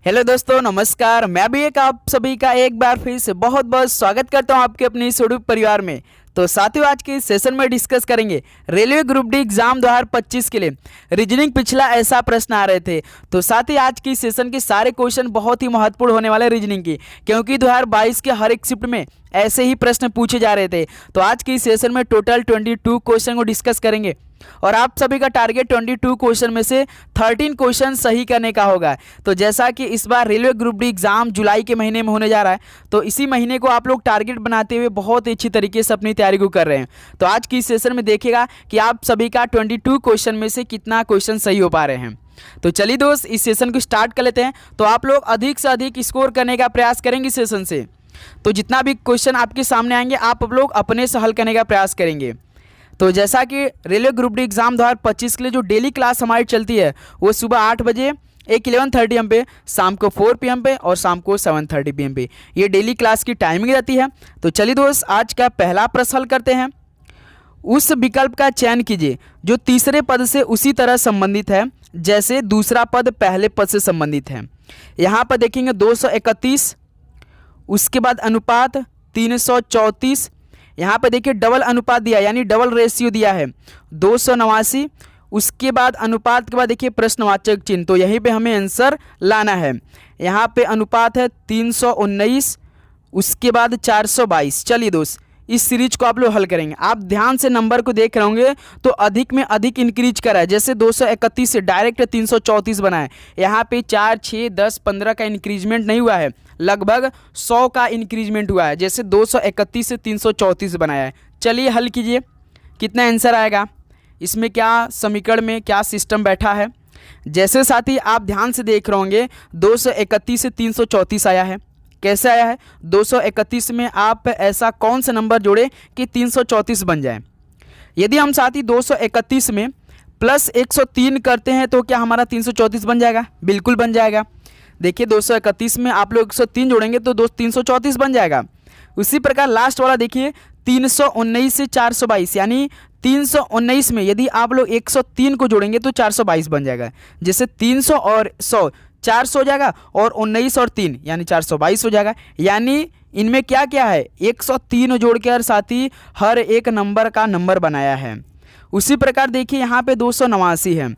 Hello दोस्तों, नमस्कार। मैं भी एक आप सभी का एक बार फिर से बहुत बहुत स्वागत करता हूं आपके अपने इस यूट्यूब परिवार में। तो साथियों, आज के इस सेशन में डिस्कस करेंगे रेलवे ग्रुप डी एग्जाम 2025 के लिए रीजनिंग पिछला ऐसा प्रश्न आ रहे थे। तो साथ ही आज की सेशन के सारे क्वेश्चन बहुत ही महत्वपूर्ण होने वाले रीजनिंग की, क्योंकि 2022 के हर एक शिफ्ट में ऐसे ही प्रश्न पूछे जा रहे थे। तो आज की सेशन में टोटल 22 क्वेश्चन को डिस्कस करेंगे और आप सभी का टारगेट 22 क्वेश्चन में से 13 क्वेश्चन सही करने का होगा। तो जैसा कि इस बार रेलवे ग्रुप डी एग्जाम जुलाई के महीने में होने जा रहा है, तो इसी महीने को आप लोग टारगेट बनाते हुए बहुत अच्छी तरीके से अपनी तैयारी को कर रहे हैं। तो आज की सेशन में देखिएगा कि आप सभी का 22 क्वेश्चन में से कितना क्वेश्चन सही हो पा रहे हैं। तो चलिए दोस्त, इस सेशन को स्टार्ट कर लेते हैं। तो आप लोग अधिक से अधिक स्कोर करने का प्रयास करेंगे सेशन से। तो जितना भी क्वेश्चन आपके सामने आएंगे आप लोग अपने से हल करने का प्रयास करेंगे। तो जैसा कि रेलवे ग्रुप डी एग्जाम 2025 के लिए जो डेली क्लास हमारी चलती है वो सुबह 8 बजे, एक 11:30 AM पे, शाम को 4 PM पे और शाम को 7:30 PM पे ये डेली क्लास की टाइमिंग रहती है। तो चलिए दोस्त, आज का पहला प्रश्न हल करते हैं। उस विकल्प का चयन कीजिए जो तीसरे पद से उसी तरह संबंधित है जैसे दूसरा पद पहले पद से संबंधित है। यहाँ पर देखेंगे 231, उसके बाद अनुपात 334, यहाँ पे देखिए डबल अनुपात दिया यानी डबल रेशियो दिया है 289, उसके बाद अनुपात के बाद देखिए प्रश्नवाचक चिन्ह। तो यहीं पे हमें आंसर लाना है। यहाँ पे अनुपात है 319, उसके बाद 422। चलिए दोस्त, इस सीरीज को आप लोग हल करेंगे। आप ध्यान से नंबर को देख रहे होंगे तो अधिक में अधिक इंक्रीज करा है। जैसे 231 से डायरेक्ट 334 बना है। यहाँ पे 4, 6, 10, 15 का इंक्रीजमेंट नहीं हुआ है, लगभग 100 का इंक्रीजमेंट हुआ है। जैसे 231 से 334 बनाया है। चलिए हल कीजिए, कितना आंसर आएगा, इसमें क्या समीकरण में क्या सिस्टम बैठा है। जैसे साथी आप ध्यान से देख रहे होंगे 231 से 334 आया है। कैसे आया है? 231 में आप ऐसा कौन सा नंबर जोड़े कि 334 बन जाए। यदि हम साथी 231 में प्लस 103 करते हैं तो क्या हमारा 334 बन जाएगा? बिल्कुल बन जाएगा। देखिए 231 में आप लोग 103 जोड़ेंगे तो दोस्त 334 बन जाएगा। उसी प्रकार लास्ट वाला देखिए 319 से 422, यानी 319 में यदि आप लोग 103 को जोड़ेंगे तो 422 बन जाएगा। जैसे 300 और 100 400 हो जाएगा और 19 और 3 यानी 422 हो जाएगा। यानी इनमें क्या क्या है, 103 जोड़कर साथी हर एक नंबर का नंबर बनाया है। उसी प्रकार देखिए यहाँ पे 289 है,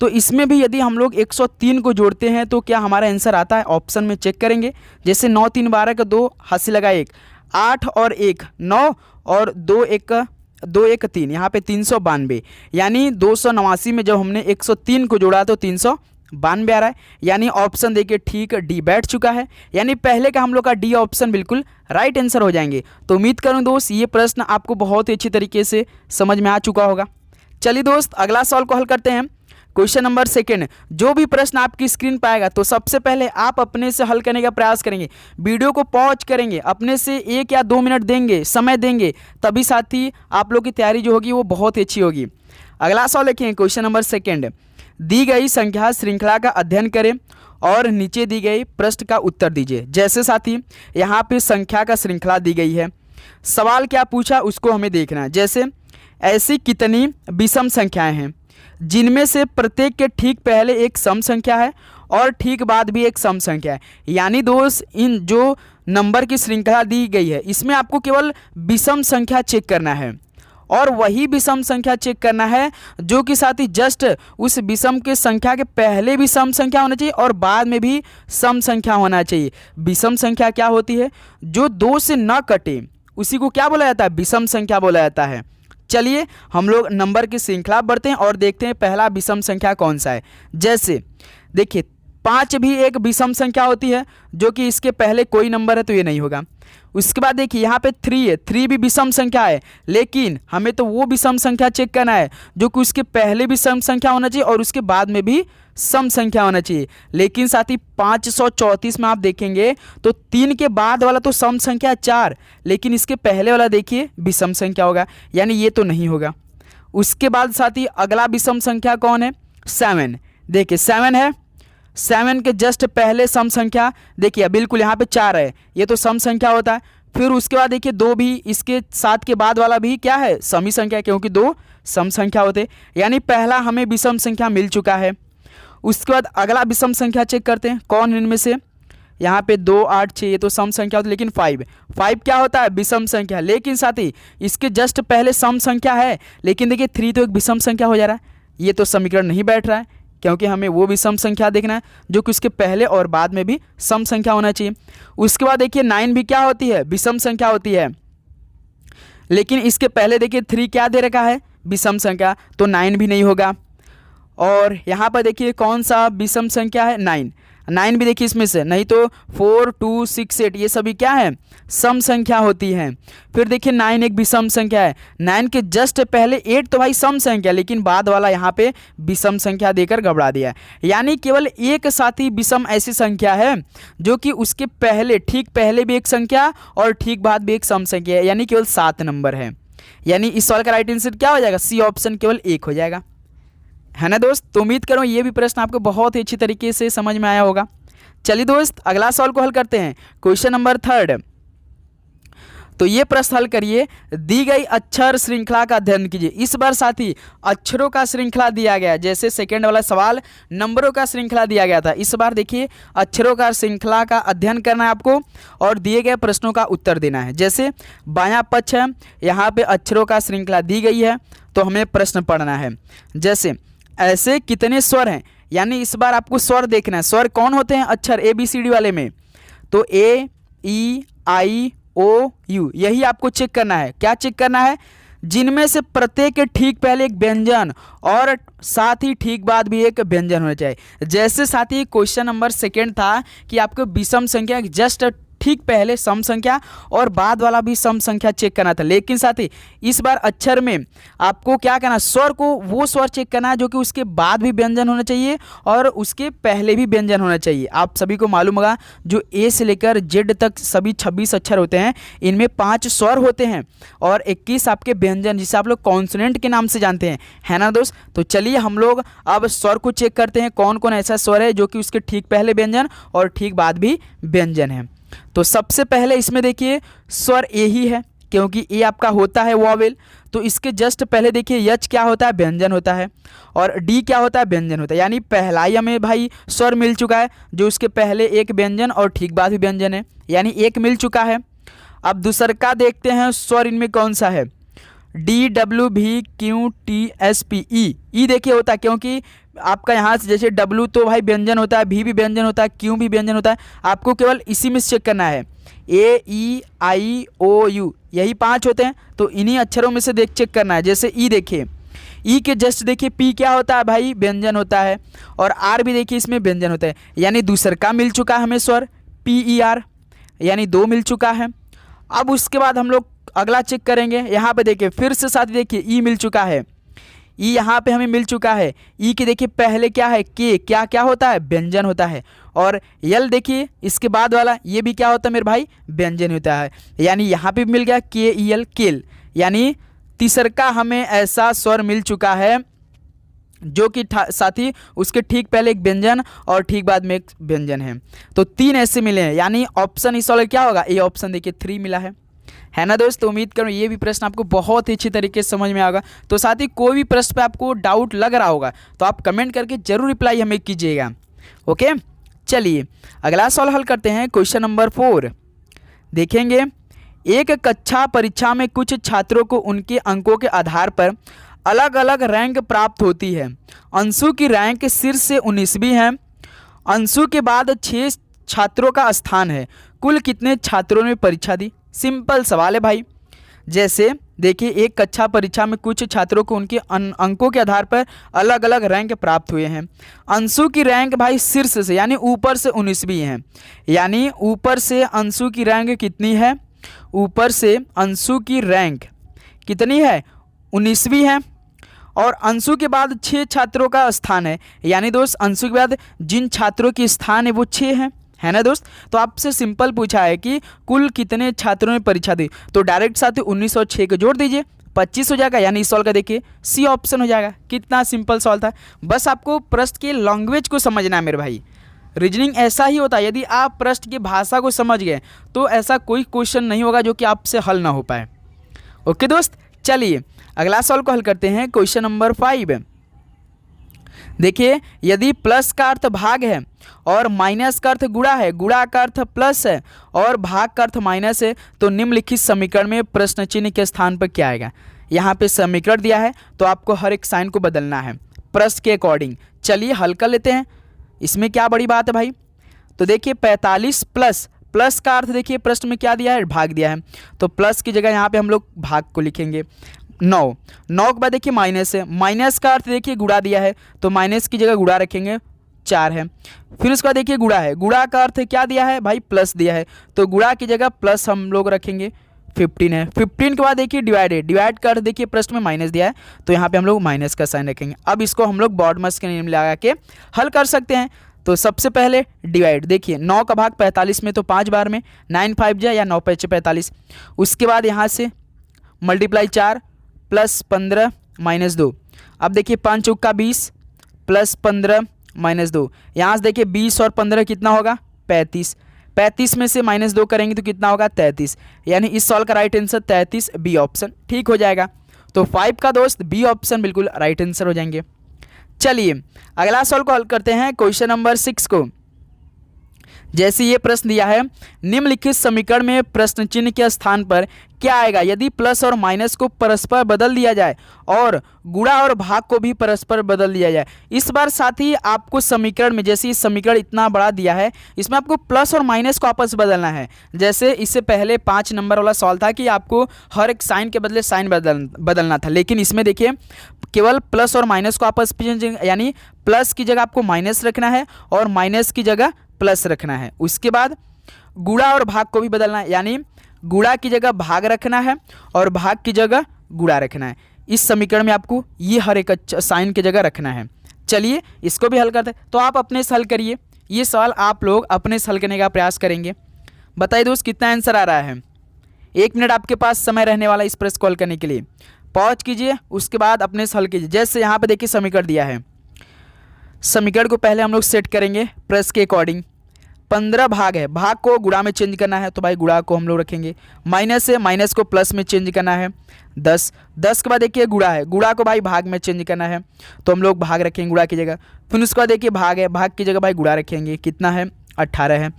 तो इसमें भी यदि हम लोग 103 को जोड़ते हैं तो क्या हमारा आंसर आता है? ऑप्शन में चेक करेंगे। जैसे 9 3 12 का 2, हाथ लगा 1, 8 और 1 9 और 2 1 3, यहाँ पे 392। यानी 289 में जब हमने 103 को जोड़ा तो 392 आ रहा है। यानी ऑप्शन देखिए ठीक डी बैठ चुका है। यानी पहले का हम लोग का डी ऑप्शन बिल्कुल राइट आंसर हो जाएंगे। तो उम्मीद करूं दोस्त ये प्रश्न आपको बहुत ही अच्छी तरीके से समझ में आ चुका होगा। चलिए दोस्त, अगला सवाल को हल करते हैं। Question number 2। जो भी प्रश्न आपकी स्क्रीन पर आएगा तो सबसे पहले आप अपने से हल करने का प्रयास करेंगे। वीडियो को पॉज करेंगे, अपने से 1 या 2 मिनट देंगे, समय देंगे, तभी साथी आप लोग की तैयारी जो होगी वो बहुत ही अच्छी होगी। अगला सवाल लिखें, क्वेश्चन नंबर 2। दी गई संख्या श्रृंखला का अध्ययन करें और नीचे दी गई प्रश्न का उत्तर दीजिए। जैसे साथी यहाँ पे संख्या का श्रृंखला दी गई है, सवाल क्या पूछा उसको हमें देखना है। जैसे ऐसी कितनी विषम संख्याएं हैं जिनमें से प्रत्येक के ठीक पहले एक सम संख्या है और ठीक बाद भी एक सम संख्या है। यानी दोस्त इन जो नंबर की श्रृंखला दी गई है इसमें आपको केवल विषम संख्या चेक करना है और वही विषम संख्या चेक करना है जो कि साथ ही जस्ट उस विषम के संख्या के पहले भी सम संख्या होना चाहिए और बाद में भी सम संख्या होना चाहिए। विषम संख्या क्या होती है? जो 2 से न कटे उसी को क्या बोला जाता है? विषम संख्या बोला जाता है। चलिए हम लोग नंबर की श्रृंखला बढ़ते हैं और देखते हैं पहला विषम संख्या कौन सा है। जैसे देखिए 5 भी एक विषम संख्या होती है, जो कि इसके पहले कोई नंबर है तो ये नहीं होगा। उसके बाद देखिए यहाँ पे 3 है, 3 भी विषम संख्या है, लेकिन हमें तो वो विषम संख्या चेक करना है जो कि उसके पहले भी सम संख्या होना चाहिए और उसके बाद में भी सम संख्या होना चाहिए। लेकिन साथ ही 534 में आप देखेंगे तो 3 के बाद वाला तो सम संख्या 4, लेकिन इसके पहले वाला देखिए विषम संख्या होगा, यानी ये तो नहीं होगा। उसके बाद साथ ही अगला विषम संख्या कौन है? 7। देखिए 7 है, 7 के जस्ट पहले सम संख्या देखिए बिल्कुल यहाँ पे 4 है, ये तो सम संख्या होता है। फिर उसके बाद देखिए 2 भी, इसके 7 के बाद वाला भी क्या है? समी संख्या, क्योंकि 2 सम संख्या होते। यानी पहला हमें विषम संख्या मिल चुका है। उसके बाद अगला विषम संख्या चेक करते हैं, कौन इनमें से, यहाँ पे 2 8 6 ये तो सम संख्या होती है, लेकिन 5 क्या होता है, विषम संख्या। लेकिन साथ ही इसके जस्ट पहले सम संख्या है, लेकिन देखिए 3 तो एक विषम संख्या हो जा रहा है, ये तो समीकरण नहीं बैठ रहा है, क्योंकि हमें वो विषम संख्या देखना है जो कि उसके पहले और बाद में भी सम संख्या होना चाहिए। उसके बाद देखिए 9 भी क्या होती है, विषम संख्या होती है, लेकिन इसके पहले देखिए 3 क्या दे रखा है, विषम संख्या, तो 9 भी नहीं होगा। और यहाँ पर देखिए कौन सा विषम संख्या है, 9 भी देखिए इसमें से नहीं, तो 4 2 6 8 ये सभी क्या है, सम संख्या होती हैं। फिर देखिए 9 एक विषम संख्या है, 9 के जस्ट पहले 8 तो भाई सम संख्या, लेकिन बाद वाला यहाँ पे विषम संख्या देकर गड़बड़ा दिया है। यानी केवल एक साथी विषम ऐसी संख्या है जो कि उसके पहले, ठीक पहले भी एक संख्या और ठीक बाद भी एक सम संख्या है, यानी केवल 7 नंबर है। यानी इस सवाल का राइट आंसर क्या हो जाएगा, सी ऑप्शन केवल 1 हो जाएगा, है ना दोस्त। तो उम्मीद करूँ ये भी प्रश्न आपको बहुत ही अच्छी तरीके से समझ में आया होगा। चलिए दोस्त अगला सवाल को हल करते हैं, क्वेश्चन नंबर 3। तो ये प्रश्न हल करिए, दी गई अक्षर श्रृंखला का अध्ययन कीजिए। इस बार साथी अक्षरों का श्रृंखला दिया गया, जैसे सेकेंड वाला सवाल नंबरों का श्रृंखला दिया गया था, इस बार देखिए अक्षरों का श्रृंखला का अध्ययन करना है आपको और दिए गए प्रश्नों का उत्तर देना है। जैसे बायां पक्ष है, यहाँ पे अक्षरों का श्रृंखला दी गई है, तो हमें प्रश्न पढ़ना है। जैसे ऐसे कितने स्वर हैं, यानी इस बार आपको स्वर देखना है, स्वर कौन होते हैं अक्षर ABCD वाले में, तो A E I O U यही आपको चेक करना है। क्या चेक करना है, जिनमें से प्रत्येक के ठीक पहले एक व्यंजन और साथ ही ठीक बाद भी एक व्यंजन होना चाहिए। जैसे साथ ही क्वेश्चन नंबर 2 था कि आपको विषम संख्या जस्ट ठीक पहले सम संख्या और बाद वाला भी सम संख्या चेक करना था, लेकिन साथ ही इस बार अक्षर में आपको क्या करना, स्वर को वो स्वर चेक करना है जो कि उसके बाद भी व्यंजन होना चाहिए और उसके पहले भी व्यंजन होना चाहिए। आप सभी को मालूम होगा जो A से लेकर Z तक सभी 26 अक्षर होते हैं, इनमें 5 स्वर होते हैं और 21 आपके व्यंजन, जिसे आप लोग कॉन्सोनेंट के नाम से जानते हैं, है ना दोस्त। तो चलिए हम लोग अब स्वर को चेक करते हैं, कौन कौन ऐसा स्वर है जो कि उसके ठीक पहले व्यंजन और ठीक बाद भी व्यंजन है। तो सबसे पहले इसमें देखिए स्वर ए ही है, क्योंकि ए आपका होता है वॉवेल, तो इसके जस्ट पहले देखिए यच क्या होता है, व्यंजन होता है, और डी क्या होता है, व्यंजन होता है। यानी पहला ही हमें भाई स्वर मिल चुका है जो उसके पहले एक व्यंजन और ठीक बाद भी व्यंजन है, यानी एक मिल चुका है। अब दूसर का देखते हैं स्वर इनमें कौन सा है, DWVQTSP ई देखिए होता है, क्योंकि आपका यहाँ से जैसे W तो भाई व्यंजन होता है, V भी व्यंजन होता है, Q भी व्यंजन होता है, आपको केवल इसी में चेक करना है। AEIOU यही 5 होते हैं, तो इन्हीं अक्षरों में से चेक करना है। जैसे ई देखिए, ई के जस्ट देखिए P क्या होता है भाई, व्यंजन होता है, और R भी देखिए इसमें व्यंजन होता है, यानी दूसर का मिल चुका है हमें स्वर PER, यानी 2 मिल चुका है। अब उसके बाद हम लोग अगला चेक करेंगे, यहाँ पे देखिए फिर से साथ देखिए ई मिल चुका है, ई यहाँ पे हमें मिल चुका है। ई के देखिए पहले क्या है, के क्या क्या होता है, व्यंजन होता है, और यल देखिए इसके बाद वाला ये भी क्या होता है मेरे भाई, व्यंजन होता है, यानी यहाँ पे मिल गया KEL केल, यानी तीसरा हमें ऐसा स्वर मिल चुका है जो कि साथ ही उसके ठीक पहले एक व्यंजन और ठीक बाद में एक व्यंजन है। तो 3 ऐसे मिले हैं, यानी ऑप्शन इस वाले क्या होगा, ए ऑप्शन देखिए 3 मिला है ना दोस्तों। उम्मीद करूँ ये भी प्रश्न आपको बहुत ही अच्छी तरीके से समझ में आएगा। तो साथ ही कोई भी प्रश्न पे आपको डाउट लग रहा होगा तो आप कमेंट करके जरूर रिप्लाई हमें कीजिएगा, ओके। चलिए अगला सवाल हल करते हैं, क्वेश्चन नंबर 4 देखेंगे। एक कक्षा परीक्षा में कुछ छात्रों को उनके अंकों के आधार पर अलग अलग रैंक प्राप्त होती है। अंशु की रैंक शीर्ष से 19वीं है, अंशु के बाद 6 छात्रों का स्थान है, कुल कितने छात्रों ने परीक्षा दी। सिंपल सवाल है भाई। जैसे देखिए एक कक्षा परीक्षा में कुछ छात्रों को उनके अंकों के आधार पर अलग अलग रैंक प्राप्त हुए हैं। अंशु की रैंक भाई शीर्ष से यानी ऊपर से 19वीं है, यानी ऊपर से अंशु की रैंक कितनी है, ऊपर से अंशु की रैंक कितनी है, 19वीं है, और अंशु के बाद 6 छात्रों का स्थान है, यानी दोस्त अंशु के बाद जिन छात्रों की स्थान है वो 6 हैं, है ना दोस्त। तो आपसे सिंपल पूछा है कि कुल कितने छात्रों ने परीक्षा दी, तो डायरेक्ट साथ ही 19 और 6 को जोड़ दीजिए, 25 हो जाएगा, यानी इस सवाल का देखिए सी ऑप्शन हो जाएगा। कितना सिंपल सवाल था, बस आपको प्रश्न के लैंग्वेज को समझना है मेरे भाई। रीजनिंग ऐसा ही होता है, यदि आप प्रश्न की भाषा को समझ गए तो ऐसा कोई क्वेश्चन नहीं होगा जो कि आपसे हल ना हो पाए, ओके दोस्त। चलिए अगला सवाल को हल करते हैं, क्वेश्चन नंबर 5। देखिए यदि प्लस का अर्थ भाग है और माइनस का अर्थ गुणा है, गुणा का अर्थ प्लस है और भाग का अर्थ माइनस है, तो निम्नलिखित समीकरण में प्रश्न चिन्ह के स्थान पर क्या आएगा। यहाँ पे समीकरण दिया है तो आपको हर एक साइन को बदलना है प्रश्न के अकॉर्डिंग। चलिए हल कर लेते हैं, इसमें क्या बड़ी बात है भाई। तो देखिए 45 प्लस, प्लस का अर्थ देखिए प्रश्न में क्या दिया है, भाग दिया है, तो प्लस की जगह यहाँ पे हम लोग भाग को लिखेंगे। 9 के बाद देखिए माइनस है, माइनस का अर्थ देखिए गुणा दिया है तो माइनस की जगह गुणा रखेंगे, 4 है। फिर उसके बाद देखिए गुणा है, गुणा का अर्थ क्या दिया है भाई, प्लस दिया है, तो गुणा की जगह प्लस हम लोग रखेंगे, 15 है। 15 के बाद देखिए डिवाइड है, डिवाइड का अर्थ देखिए प्रश्न में माइनस दिया है तो यहाँ पे हम लोग माइनस का साइन रखेंगे। अब इसको हम लोग बॉडमस के नियम लगा के हल कर सकते हैं। तो सबसे पहले डिवाइड, देखिए 9 का भाग 45 में तो 5 बार में 9 5 जा या 9 5 45। उसके बाद यहाँ से मल्टीप्लाई 4 प्लस 15 माइनस 2। अब देखिए 5 चौक का 20 प्लस 15 माइनस 2। यहाँ से देखिए 20 और 15 कितना होगा, 35। 35 में से माइनस 2 करेंगे तो कितना होगा, 33। यानी इस सॉल्व का राइट आंसर 33 बी ऑप्शन ठीक हो जाएगा। तो 5 का दोस्त बी ऑप्शन बिल्कुल राइट आंसर हो जाएंगे। चलिए अगला सॉल्व को हल करते हैं क्वेश्चन नंबर 6 को। जैसे ये प्रश्न दिया है, निम्नलिखित समीकरण में प्रश्न चिन्ह के स्थान पर क्या आएगा यदि प्लस और माइनस को परस्पर बदल दिया जाए और गुणा और भाग को भी परस्पर बदल दिया जाए। इस बार साथ ही आपको समीकरण में, जैसे समीकरण इतना बड़ा दिया है, इसमें आपको प्लस और माइनस को आपस बदलना है। जैसे इससे पहले 5 नंबर वाला सवाल था कि आपको हर एक साइन के बदले साइन बदलना था, लेकिन इसमें देखिए केवल प्लस और माइनस को आपस यानी प्लस की जगह आपको माइनस रखना है और माइनस की जगह प्लस रखना है। उसके बाद गुणा और भाग को भी बदलना है, यानी गुणा की जगह भाग रखना है और भाग की जगह गुणा रखना है। इस समीकरण में आपको ये हर एक साइन की जगह रखना है। चलिए इसको भी हल करते हैं। तो आप अपने से हल करिए, ये सवाल आप लोग अपने से हल करने का प्रयास करेंगे। बताइए दोस्त कितना आंसर आ रहा है। 1 मिनट आपके पास समय रहने वाला इस प्रश्न को हल करने के लिए। पॉज कीजिए, उसके बाद अपने से हल कीजिए। जैसे यहाँ पे देखिए समीकरण दिया है, समीकरण को पहले हम लोग सेट करेंगे प्रश्न के अकॉर्डिंग। 15 भाग है, भाग को गुणा में चेंज करना है तो भाई गुणा को हम लोग रखेंगे। माइनस है, माइनस को प्लस में चेंज करना है। 10 के बाद देखिए गुणा है, गुणा को भाई भाग में चेंज करना है तो हम लोग भाग रखेंगे गुणा की जगह। फिर उसके बाद देखिए भाग है, भाग की जगह भाई गुणा रखेंगे। कितना है, 18 है।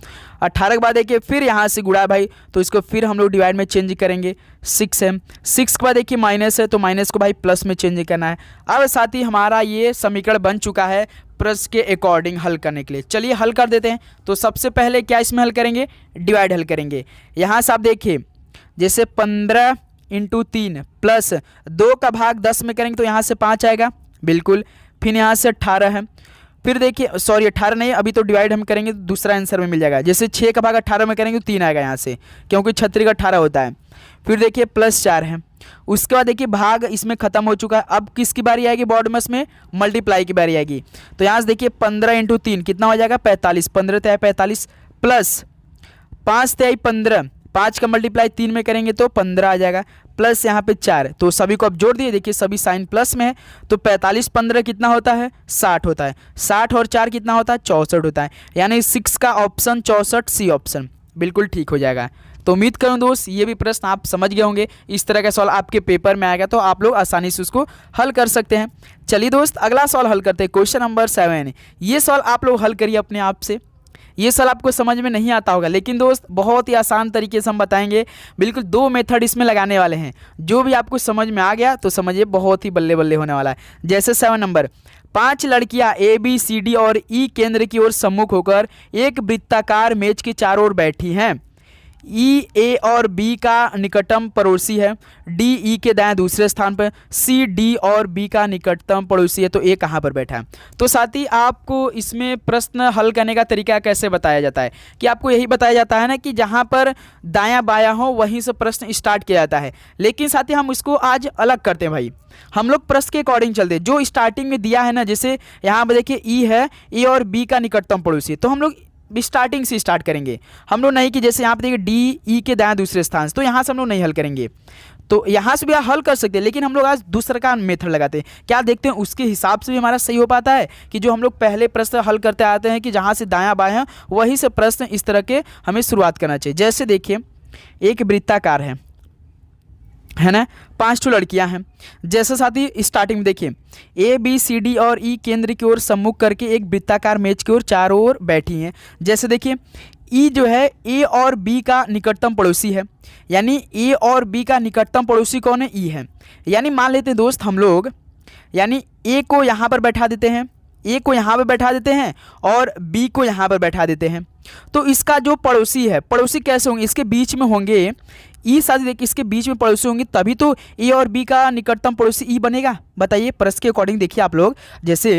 18 के बाद देखिए फिर यहाँ से गुणा भाई, तो इसको फिर हम लोग डिवाइड में चेंज करेंगे। 6 है। 6 के बाद देखिए माइनस है तो माइनस को भाई प्लस में चेंज करना है। अब साथ ही हमारा ये समीकरण बन चुका है प्रश्न के अकॉर्डिंग हल करने के लिए। चलिए हल कर देते हैं। तो सबसे पहले क्या इसमें हल करेंगे, डिवाइड हल करेंगे। यहाँ से आप देखिए जैसे 15 × 3 प्लस 2 का भाग 10 में करेंगे तो यहाँ से 5 आएगा बिल्कुल। फिर यहाँ से 18 है। फिर देखिए सॉरी 18 नहीं, अभी तो डिवाइड हम करेंगे तो दूसरा आंसर में मिल जाएगा। जैसे 6 का भाग 18 में करेंगे तो 3 आएगा यहाँ से, क्योंकि 36 का 18 होता है। फिर देखिए प्लस 4 है। उसके बाद देखिए भाग इसमें खत्म हो चुका है। अब किसकी बारी आएगी, बॉडमस में मल्टीप्लाई की बारी आएगी। तो यहाँ से देखिए 15 × 3 कितना हो जाएगा, 45। 15 × 45 प्लस 5 × 15, 5 का मल्टीप्लाई 3 में करेंगे तो 15 आ जाएगा। प्लस यहाँ पे 4, तो सभी को अब जोड़ दिए। देखिए सभी साइन प्लस में है तो 45 15 कितना होता है, 60 होता है। 60 और 4 कितना होता है, 64 होता है। यानी 6 का ऑप्शन 64 सी ऑप्शन बिल्कुल ठीक हो जाएगा। तो उम्मीद करूं दोस्त ये भी प्रश्न आप समझ गए होंगे। इस तरह का सवाल आपके पेपर में आएगा तो आप लोग आसानी से उसको हल कर सकते हैं। चलिए दोस्त अगला सवाल हल करते हैं, क्वेश्चन नंबर 7। ये सवाल आप लोग हल करिए अपने आप से। ये सवाल आपको समझ में नहीं आता होगा, लेकिन दोस्त बहुत ही आसान तरीके से हम बताएंगे। बिल्कुल 2 मेथड इसमें लगाने वाले हैं। जो भी आपको समझ में आ गया तो समझिए बहुत ही बल्ले बल्ले होने वाला है। जैसे 7 नंबर, 5 लड़कियां ए बी सी डी और ई केंद्र की ओर सम्मुख होकर एक वृत्ताकार मेज के चारों ओर बैठी हैं। ई ए और बी का निकटतम पड़ोसी है, डी ई के दाएं दूसरे स्थान पर, सी डी और बी का निकटतम पड़ोसी है, तो ए कहाँ पर बैठा है। तो साथ ही आपको इसमें प्रश्न हल करने का तरीका कैसे बताया जाता है कि आपको यही बताया जाता है ना कि जहाँ पर दायां बायां हो वहीं से प्रश्न स्टार्ट किया जाता है। लेकिन साथ ही हम इसको आज अलग करते हैं भाई, हम लोग प्रश्न के अकॉर्डिंग चलते हैं। जो स्टार्टिंग में दिया है ना, जैसे यहाँ पर देखिए ई है, ए और बी का निकटतम पड़ोसी, तो हम लोग स्टार्टिंग से स्टार्ट करेंगे। हम लोग नहीं कि जैसे यहाँ पे देखिए डी ई के दाएं दूसरे स्थान से, तो यहाँ से हम लोग नहीं हल करेंगे। तो यहाँ से भी आप हल कर सकते हैं, लेकिन हम लोग आज दूसरा का मेथड लगाते हैं। क्या देखते हैं उसके हिसाब से भी हमारा सही हो पाता है कि जो हम लोग पहले प्रश्न हल करते आते हैं कि जहाँ से दायां बायां वहीं से प्रश्न इस तरह के हमें शुरुआत करना चाहिए। जैसे देखिए एक वृत्ताकार है, है ना, 5 लड़कियां हैं। जैसे साथी स्टार्टिंग में देखिए ए बी सी डी और ई केंद्र की ओर सम्मुख करके एक वृत्ताकार मेज की ओर चारों ओर बैठी हैं। जैसे देखिए ई जो है ए और बी का निकटतम पड़ोसी है, यानी ए और बी का निकटतम पड़ोसी कौन है, ई है। यानी मान लेते हैं दोस्त हम लोग, यानी ए को यहाँ पर बैठा देते हैं, ए को यहाँ पर बैठा देते हैं और बी को यहाँ पर बैठा देते हैं। तो इसका जो पड़ोसी है, पड़ोसी कैसे होंगे, इसके बीच में होंगे ई। साथी देखिए इसके बीच में पड़ोसी होंगे तभी तो ए और बी का निकटतम पड़ोसी ई बनेगा। बताइए प्रश्न के अकॉर्डिंग देखिए आप लोग, जैसे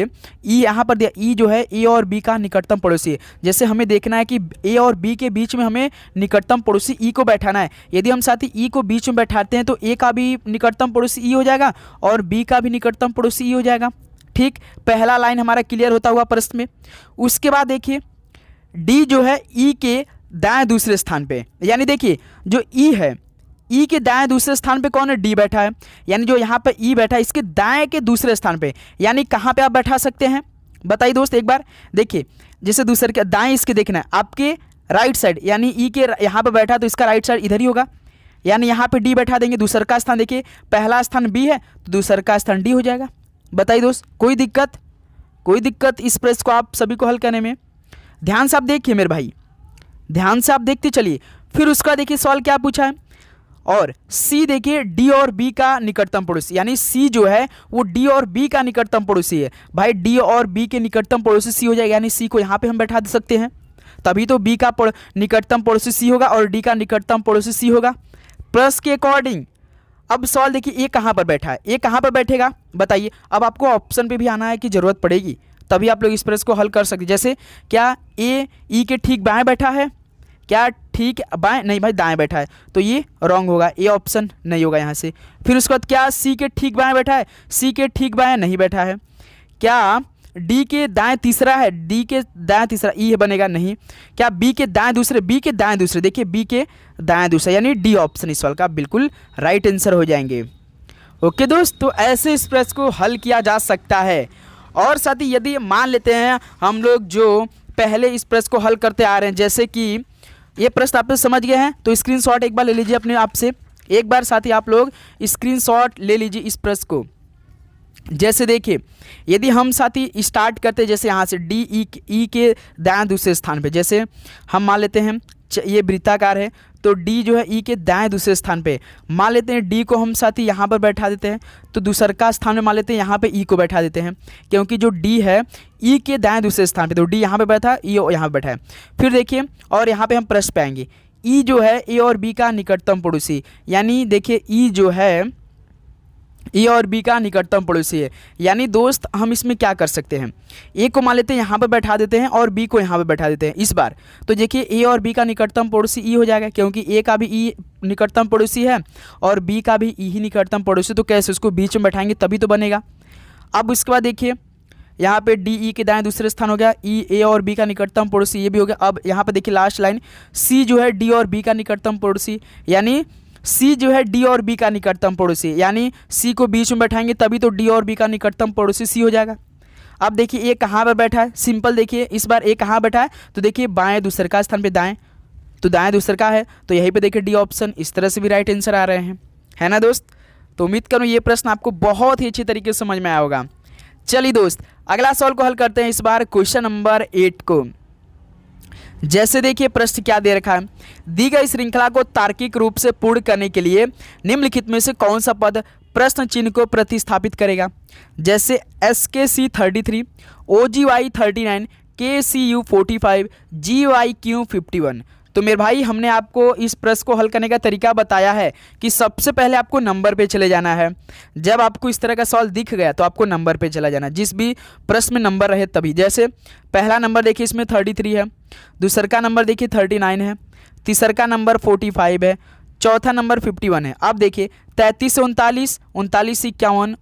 ई यहाँ पर दिया, ई जो है ए और बी का निकटतम पड़ोसी है। जैसे हमें देखना है कि ए और बी के बीच में हमें निकटतम पड़ोसी ई को बैठाना है। यदि हम साथी ई को बीच में बैठाते हैं तो ए का भी निकटतम पड़ोसी ई हो जाएगा और बी का भी निकटतम पड़ोसी ई हो जाएगा। ठीक, पहला लाइन हमारा क्लियर होता हुआ प्रश्न में। उसके बाद देखिए डी जो है ई के दाएं दूसरे स्थान पे, यानी देखिए जो ई है ई के दाएं दूसरे स्थान पे कौन है, डी बैठा है। यानी जो यहाँ पे ई बैठा है इसके दाएं के दूसरे स्थान पे, यानी कहाँ पे आप बैठा सकते हैं बताइए दोस्त एक बार। देखिए जैसे दूसरे के दाएं इसके देखना है आपके राइट साइड, यानी ई के यहाँ पे बैठा तो इसका राइट साइड इधर ही होगा, यानी यहाँ पे डी बैठा देंगे। दूसरा का स्थान देखिए पहला स्थान बी है तो दूसरा का स्थान डी हो जाएगा। बताइए दोस्त कोई दिक्कत, कोई दिक्कत इस प्रश्न को आप सभी को हल करने में। ध्यान से आप देखिए मेरे भाई, ध्यान से आप देखते चलिए। फिर उसका देखिए सवाल क्या पूछा है, और सी देखिए डी और बी का निकटतम पड़ोसी, यानी सी जो है वो डी और बी का निकटतम पड़ोसी है। भाई डी और बी के निकटतम पड़ोसी सी हो जाएगा, यानी सी को यहाँ पे हम बैठा दे सकते हैं, तभी तो बी का निकटतम पड़ोसी सी होगा और डी का निकटतम पड़ोसी सी होगा प्रश्न के अकॉर्डिंग। अब सवाल देखिए ए कहाँ पर बैठा है, ए कहाँ पर बैठेगा बताइए। अब आपको ऑप्शन पे भी आना है कि जरूरत पड़ेगी तभी आप लोग इस प्रश्न को हल कर सकते। जैसे क्या ए ई के ठीक बाएं बैठा है, क्या ठीक बाएं, नहीं भाई दाएं बैठा है, तो ये रॉन्ग होगा, ए ऑप्शन नहीं होगा यहाँ से। फिर उसके बाद क्या सी के ठीक बाएं बैठा है, सी के ठीक बाएं नहीं बैठा है। क्या डी के दाएं तीसरा है, डी के दाएं तीसरा ई बनेगा नहीं। क्या बी के दाएं दूसरे, बी के दाएं दूसरे, देखिए बी के दाएं दूसरा, यानी डी ऑप्शन इस सवाल का बिल्कुल राइट आंसर हो जाएंगे। ओके दोस्त, तो ऐसे इस प्रश्न को हल किया जा सकता है। और साथ ही यदि मान लेते हैं हम लोग जो पहले इस प्रश्न को हल करते आ रहे हैं, जैसे कि ये प्रश्न आप लोग समझ गए हैं तो स्क्रीनशॉट एक बार ले लीजिए अपने आप से, एक बार साथ ही आप लोग स्क्रीनशॉट ले लीजिए इस प्रश्न को। जैसे देखिए यदि हम साथी स्टार्ट करते जैसे यहाँ से डी ई के दाएं दूसरे स्थान पे, जैसे हम मान लेते हैं ये वृत्ताकार है तो डी जो है ई के दाएं दूसरे स्थान पे मान लेते हैं, डी को हम साथी यहाँ पर बैठा देते हैं, तो दूसरा का स्थान में मान लेते हैं यहाँ पे ई को बैठा देते हैं, क्योंकि जो डी है ई के दाएं दूसरे स्थान पे, तो डी यहाँ पे बैठा है, ई यहाँ पे बैठा है। फिर देखिए और यहाँ पे हम प्रश्न पे आएंगे, ई जो है ए और बी का निकटतम पड़ोसी, यानी देखिए ई जो है ए और बी का निकटतम पड़ोसी है। यानी दोस्त हम इसमें क्या कर सकते हैं, ए को मान लेते हैं यहाँ पर बैठा देते हैं और बी को यहाँ पर बैठा देते हैं इस बार। तो देखिए ए और बी का निकटतम पड़ोसी ई हो जाएगा, क्योंकि ए का भी ई निकटतम पड़ोसी है और बी का भी ई ही निकटतम पड़ोसी, तो कैसे उसको बीच में बैठाएंगे तभी तो बनेगा। अब उसके बाद देखिए यहाँ पे डी ई के दाएं दूसरे स्थान हो गया, ई ए और बी का निकटतम पड़ोसी ये भी हो गया। अब यहाँ पे देखिए लास्ट लाइन सी जो है डी और बी का निकटतम पड़ोसी, यानी सी जो है डी और बी का निकटतम पड़ोसी, यानी सी को बीच में बैठाएंगे तभी तो डी और बी का निकटतम पड़ोसी सी हो जाएगा। अब देखिए ए कहाँ पर बैठा है, सिंपल देखिए इस बार ए कहाँ बैठा है, तो देखिए बाएं दूसरे का स्थान पे दाएं, तो दाएं दूसरे का है तो यहीं पे देखिए डी ऑप्शन, इस तरह से भी राइट आंसर आ रहे हैं, है ना दोस्त। तो उम्मीद करूँ ये प्रश्न आपको बहुत ही अच्छी तरीके से समझ में आया होगा। चलिए दोस्त अगला सवाल को हल करते हैं, इस बार क्वेश्चन नंबर 8 को। जैसे देखिए प्रश्न क्या दे रखा है, दी गई श्रृंखला को तार्किक रूप से पूर्ण करने के लिए निम्नलिखित में से कौन सा पद प्रश्न चिन्ह को प्रतिस्थापित करेगा। जैसे SKC 33, OGY 39, KCU 45, GYQ 51। तो मेरे भाई हमने आपको इस प्रश्न को हल करने का तरीका बताया है कि सबसे पहले आपको नंबर पे चले जाना है। जब आपको इस तरह का सवाल दिख गया तो आपको नंबर पे चला जाना, जिस भी प्रश्न में नंबर रहे तभी। जैसे पहला नंबर देखिए इसमें 33 है, दूसरा का नंबर देखिए 39 है, तीसरा का नंबर 45 है, चौथा नंबर 51 है। अब देखिए 33 से 39, 39 से 51,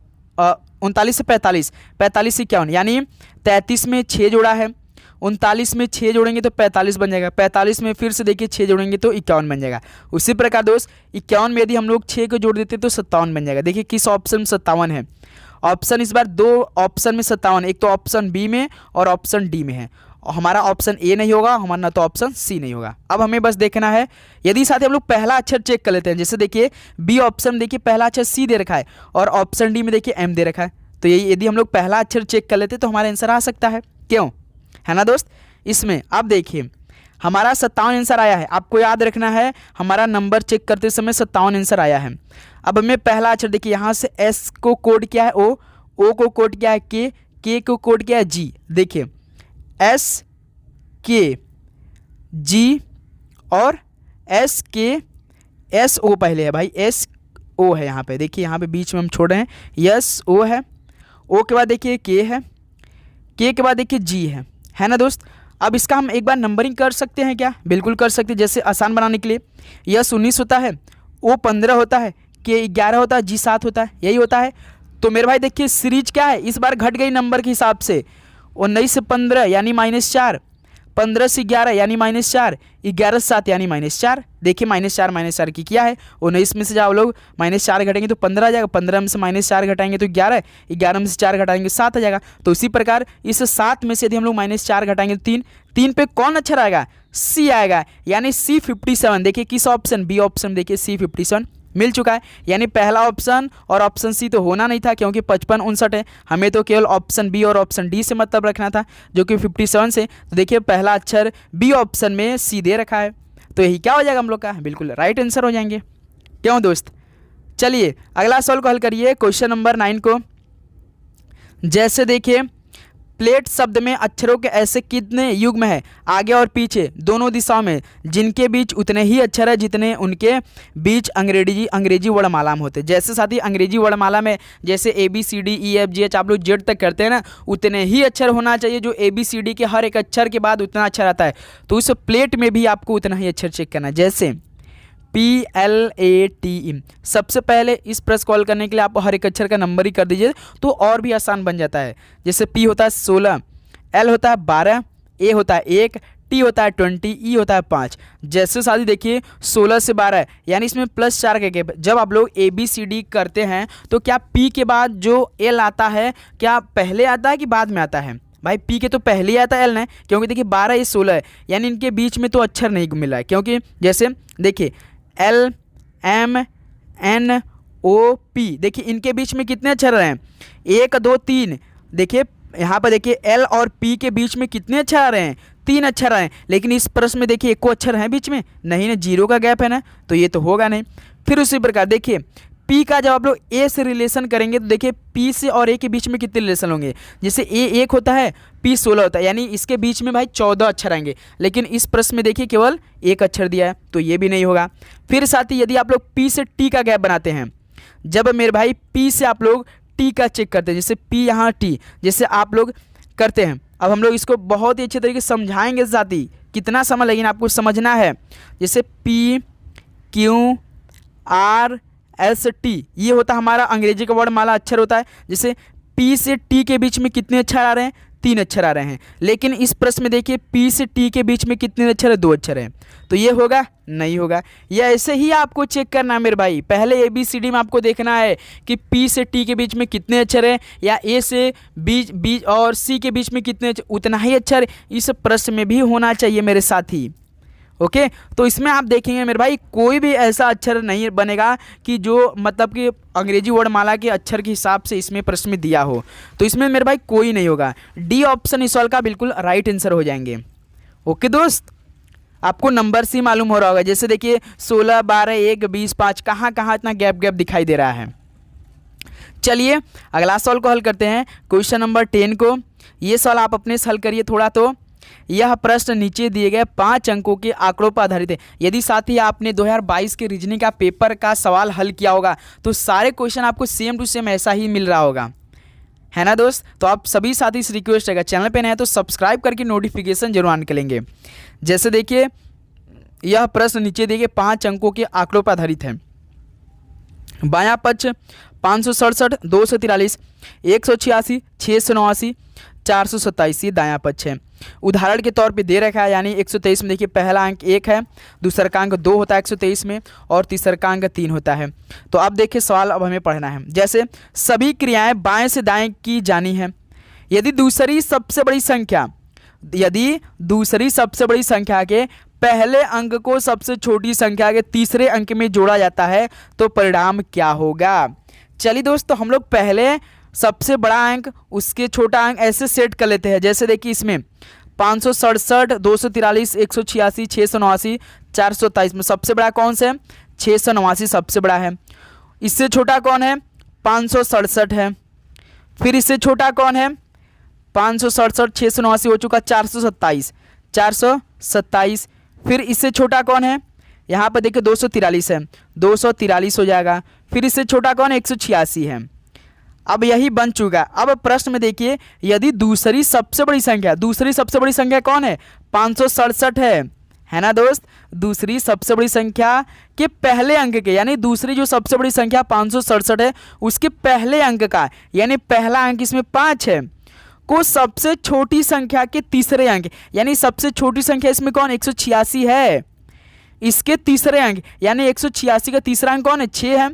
39 से 45, 45 से 51, यानी 33 में 6 जोड़ा है, 39 में 6 जोड़ेंगे तो 45 बन जाएगा, 45 में फिर से देखिए 6 जोड़ेंगे तो 51 बन जाएगा। उसी प्रकार दोस्त 51 में यदि हम लोग 6 को जोड़ देते तो 57 बन जाएगा। देखिए किस ऑप्शन में 57 है, ऑप्शन इस बार 2 ऑप्शन में 57, एक तो ऑप्शन बी में और ऑप्शन डी में है। हमारा ऑप्शन ए नहीं होगा, हमारा ना तो ऑप्शन सी नहीं होगा। अब हमें बस देखना है, यदि साथ ही हम लोग पहला अक्षर चेक कर लेते हैं, जैसे देखिए बी ऑप्शन देखिए पहला अक्षर सी दे रखा है और ऑप्शन डी में देखिए एम दे रखा है, तो यही यदि हम लोग पहला अक्षर चेक कर लेते तो हमारा आंसर आ सकता है, क्यों, है ना दोस्त। इसमें आप देखिए हमारा 57 आंसर आया है, आपको याद रखना है हमारा नंबर चेक करते समय 57 आंसर आया है। अब हमें पहला अक्षर देखिए यहाँ से एस को कोड किया है ओ को कोड किया है के को कोड किया है जी, देखिए एस के जी और एस के एस ओ पहले है भाई, एस ओ है यहाँ पे, देखिए यहाँ पे बीच में हम छोड़ रहे हैं, यस ओ है, ओ के बाद देखिए के है, के बाद देखिए जी है ना दोस्त। अब इसका हम एक बार नंबरिंग कर सकते हैं क्या, बिल्कुल कर सकते हैं। जैसे आसान बनाने के लिए यस 19 होता है, ओ 15 होता है, के 11 होता है, जी 7 होता है, यही होता है। तो मेरे भाई देखिए सीरीज क्या है, इस बार घट गई नंबर के हिसाब से, 19 से 15 यानी -4, 15 से 11 यानी -4, 11 से 7 यानी -4, देखिए -4 की क्या है, 19 में से जाओ लोग -4 घटेंगे तो 15 आ जाएगा, 15 में से -4 घटाएंगे तो 11, 11 में से 4 घटाएंगे 7 आ जाएगा। तो इसी प्रकार इस 7 में से यदि हम लोग -4 घटाएंगे तो 3 पे कौन अक्षर आएगा, सी आएगा, यानी सी 57। देखिए किस ऑप्शन, बी ऑप्शन देखिए सी 57 मिल चुका है, यानी पहला ऑप्शन और ऑप्शन सी तो होना नहीं था क्योंकि 55 59 है, हमें तो केवल ऑप्शन बी और ऑप्शन डी से मतलब रखना था जो कि 57 से। तो देखिए पहला अक्षर बी ऑप्शन में सी दे रखा है, तो यही क्या हो जाएगा हम लोग का, बिल्कुल राइट आंसर हो जाएंगे, क्यों दोस्त। चलिए अगला सवाल को हल करिए, क्वेश्चन नंबर 9 को। जैसे देखिए प्लेट शब्द में अक्षरों के ऐसे कितने युग्म है आगे और पीछे दोनों दिशाओं में जिनके बीच उतने ही अक्षर है जितने उनके बीच अंग्रेजी वर्णमाला में होते हैं। जैसे साथी अंग्रेजी वर्णमाला में जैसे ABCDEFGH आप लोग जेड तक करते हैं ना, उतने ही अक्षर होना चाहिए जो ABCD के हर एक अक्षर के बाद उतना अक्षर आता है, तो उस प्लेट में भी आपको उतना ही अक्षर चेक करना है। जैसे PLATE, सबसे पहले इस प्रश्न को हल करने के लिए आप हर एक अक्षर का नंबर ही कर दीजिए तो और भी आसान बन जाता है। जैसे P होता है 16, L होता है 12, A होता है 1, T होता है 20, E होता है 5। जैसे साथी देखिए 16 से 12 यानी इसमें +4 का गैप। जब आप लोग ABCD करते हैं तो क्या P के बाद जो L आता है क्या पहले आता है कि बाद में आता है, भाई P के तो पहले ही आता है L ने, क्योंकि देखिए 12 ये 16 है, यानी इनके बीच में तो अक्षर नहीं मिला है। क्योंकि जैसे देखिए L M N O P, देखिए इनके बीच में कितने अक्षर हैं, 1 2 3, देखिए यहाँ पर देखिए L और P के बीच में कितने अक्षर आ रहे हैं, 3 अक्षर आए, लेकिन इस प्रश्न में देखिए 1 अक्षर है बीच में, नहीं ना, 0 का गैप है ना, तो ये तो होगा नहीं। फिर उसी प्रकार देखिए P का जब आप लोग A से रिलेशन करेंगे तो देखिए P से और A के बीच में कितने रिलेशन होंगे, जैसे A 1 होता है P 16 होता है, यानी इसके बीच में भाई 14 अक्षर आएंगे, लेकिन इस प्रश्न में देखिए केवल 1 अक्षर दिया है, तो ये भी नहीं होगा। फिर साथ ही यदि आप लोग P से T का गैप बनाते हैं, जब मेरे भाई P से आप लोग T का चेक करते हैं, जैसे P यहाँ T जैसे आप लोग करते हैं, अब हम लोग इसको बहुत ही अच्छे तरीके से समझाएंगे साथी, कितना समय लेकिन आपको समझना है। जैसे P Q R S T, ये होता है हमारा अंग्रेजी का वर्णमाला अक्षर होता है। जैसे P से T के बीच में कितने अक्षर आ रहे हैं, 3 अक्षर आ रहे हैं, लेकिन इस प्रश्न में देखिए P से T के बीच में कितने अक्षर है, 2 अक्षर हैं, तो ये होगा नहीं होगा। या ऐसे ही आपको चेक करना है मेरे भाई, पहले ABCD में आपको देखना है कि P से T के बीच में कितने अक्षर हैं, या A से B और C के बीच में कितने, उतना ही अक्षर इस प्रश्न में भी होना चाहिए मेरे साथी। ओके, तो इसमें आप देखेंगे मेरे भाई कोई भी ऐसा अक्षर नहीं बनेगा कि जो मतलब कि अंग्रेजी वर्णमाला के अक्षर के हिसाब से इसमें प्रश्न में दिया हो, तो इसमें मेरे भाई कोई नहीं होगा। डी ऑप्शन इस सवाल का बिल्कुल राइट आंसर हो जाएंगे। ओके दोस्त, आपको नंबर सी मालूम हो रहा होगा, जैसे देखिए 16 12 1 20 5, कहाँ कहाँ इतना गैप दिखाई दे रहा है। चलिए अगला सवाल को हल करते हैं, क्वेश्चन नंबर 10 को। ये सवाल आप अपने से हल करिए थोड़ा। तो यह प्रश्न नीचे दिए गए 5 अंकों के आंकड़ों पर आधारित है। यदि साथी आपने 2022 के रीजनिंग का पेपर का सवाल हल किया होगा तो सारे क्वेश्चन आपको सेम टू सेम ऐसा ही मिल रहा होगा, है ना दोस्त। तो आप सभी साथी से रिक्वेस्ट रहेगा, चैनल पे नए हैं तो सब्सक्राइब करके नोटिफिकेशन जरूर ऑन करेंगे। जैसे देखिए यह प्रश्न नीचे दिए गए 5 अंकों के आंकड़ों पर आधारित है। बायां पक्ष 567, 243, 186, 689, 427 ये दायां पक्ष है। उदाहरण के तौर पे दे रखा है, यानी 123 में देखिए पहला अंक 1 है, दूसरा का अंक 2 होता है 123 में, और तीसरा का अंक 3 होता है। तो अब देखिए सवाल अब हमें पढ़ना है। जैसे सभी क्रियाएं बाएं से दाएं की जानी है। यदि दूसरी सबसे बड़ी संख्या यदि दूसरी सबसे बड़ी संख्या के पहले अंक को सबसे छोटी संख्या के तीसरे अंक में जोड़ा जाता है तो परिणाम क्या होगा। चलिए दोस्तों, हम लोग पहले सबसे बड़ा अंक उसके छोटा अंक ऐसे सेट कर लेते हैं। जैसे देखिए इसमें 567, 243, 186, 689, 427 में सबसे बड़ा कौन सा है? 689 सबसे बड़ा है। इससे छोटा कौन है? 567 है। फिर इससे छोटा कौन है? 567, 689 हो चुका, 427। फिर इससे छोटा कौन है? यहाँ पर देखिए 243 है, 243 हो जाएगा। फिर इससे छोटा कौन है? 186 है। अब यही बन चुका। अब प्रश्न में देखिए, यदि दूसरी सबसे बड़ी संख्या कौन है? 567 है ना दोस्त। दूसरी सबसे बड़ी संख्या के पहले अंक के, यानी दूसरी जो सबसे बड़ी संख्या 567 है उसके पहले अंक का, यानी पहला अंक इसमें 5 है, को सबसे छोटी संख्या के तीसरे अंक, यानी सबसे छोटी संख्या इसमें कौन? 186 है। इसके तीसरे अंक यानी 186 का तीसरा अंक कौन है? 6 है।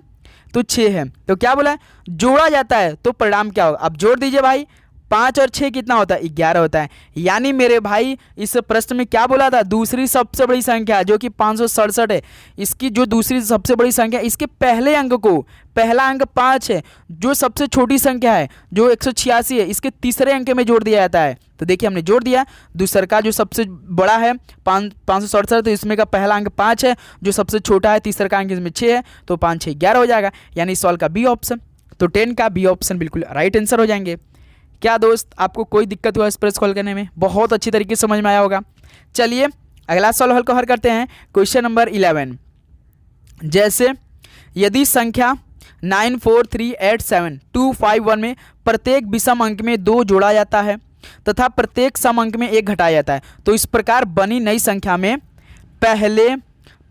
तो 6 है, तो क्या बोला है? जोड़ा जाता है तो परिणाम क्या होगा? अब जोड़ दीजिए भाई, 5 और 6 कितना होता है? 11 होता है। यानी मेरे भाई इस प्रश्न में क्या बोला था? दूसरी सबसे बड़ी संख्या जो कि 567 है, इसकी जो दूसरी सबसे बड़ी संख्या, इसके पहले अंक को, पहला अंक 5 है, जो सबसे छोटी संख्या है जो 186 है, इसके तीसरे अंक में जोड़ दिया जाता है। तो देखिए हमने जोड़ दिया। दूसरा का जो सबसे बड़ा है 567, तो इसमें का पहला अंक 5 है, जो सबसे छोटा है तीसरा का अंक इसमें 6 है, तो 5 6 11 हो जाएगा। यानी सवाल का बी ऑप्शन, तो 10 का बी ऑप्शन बिल्कुल राइट आंसर हो जाएंगे। क्या दोस्त आपको कोई दिक्कत हुआ इस पर सॉल्व करने में? बहुत अच्छी तरीके से समझ में आया होगा। चलिए अगला सवाल हल को हल करते हैं। Question number 11। जैसे यदि संख्या 94387 में प्रत्येक विषम अंक में 2 जोड़ा जाता है तथा प्रत्येक सम अंक में 1 घटाया जाता है, तो इस प्रकार बनी नई संख्या में पहले,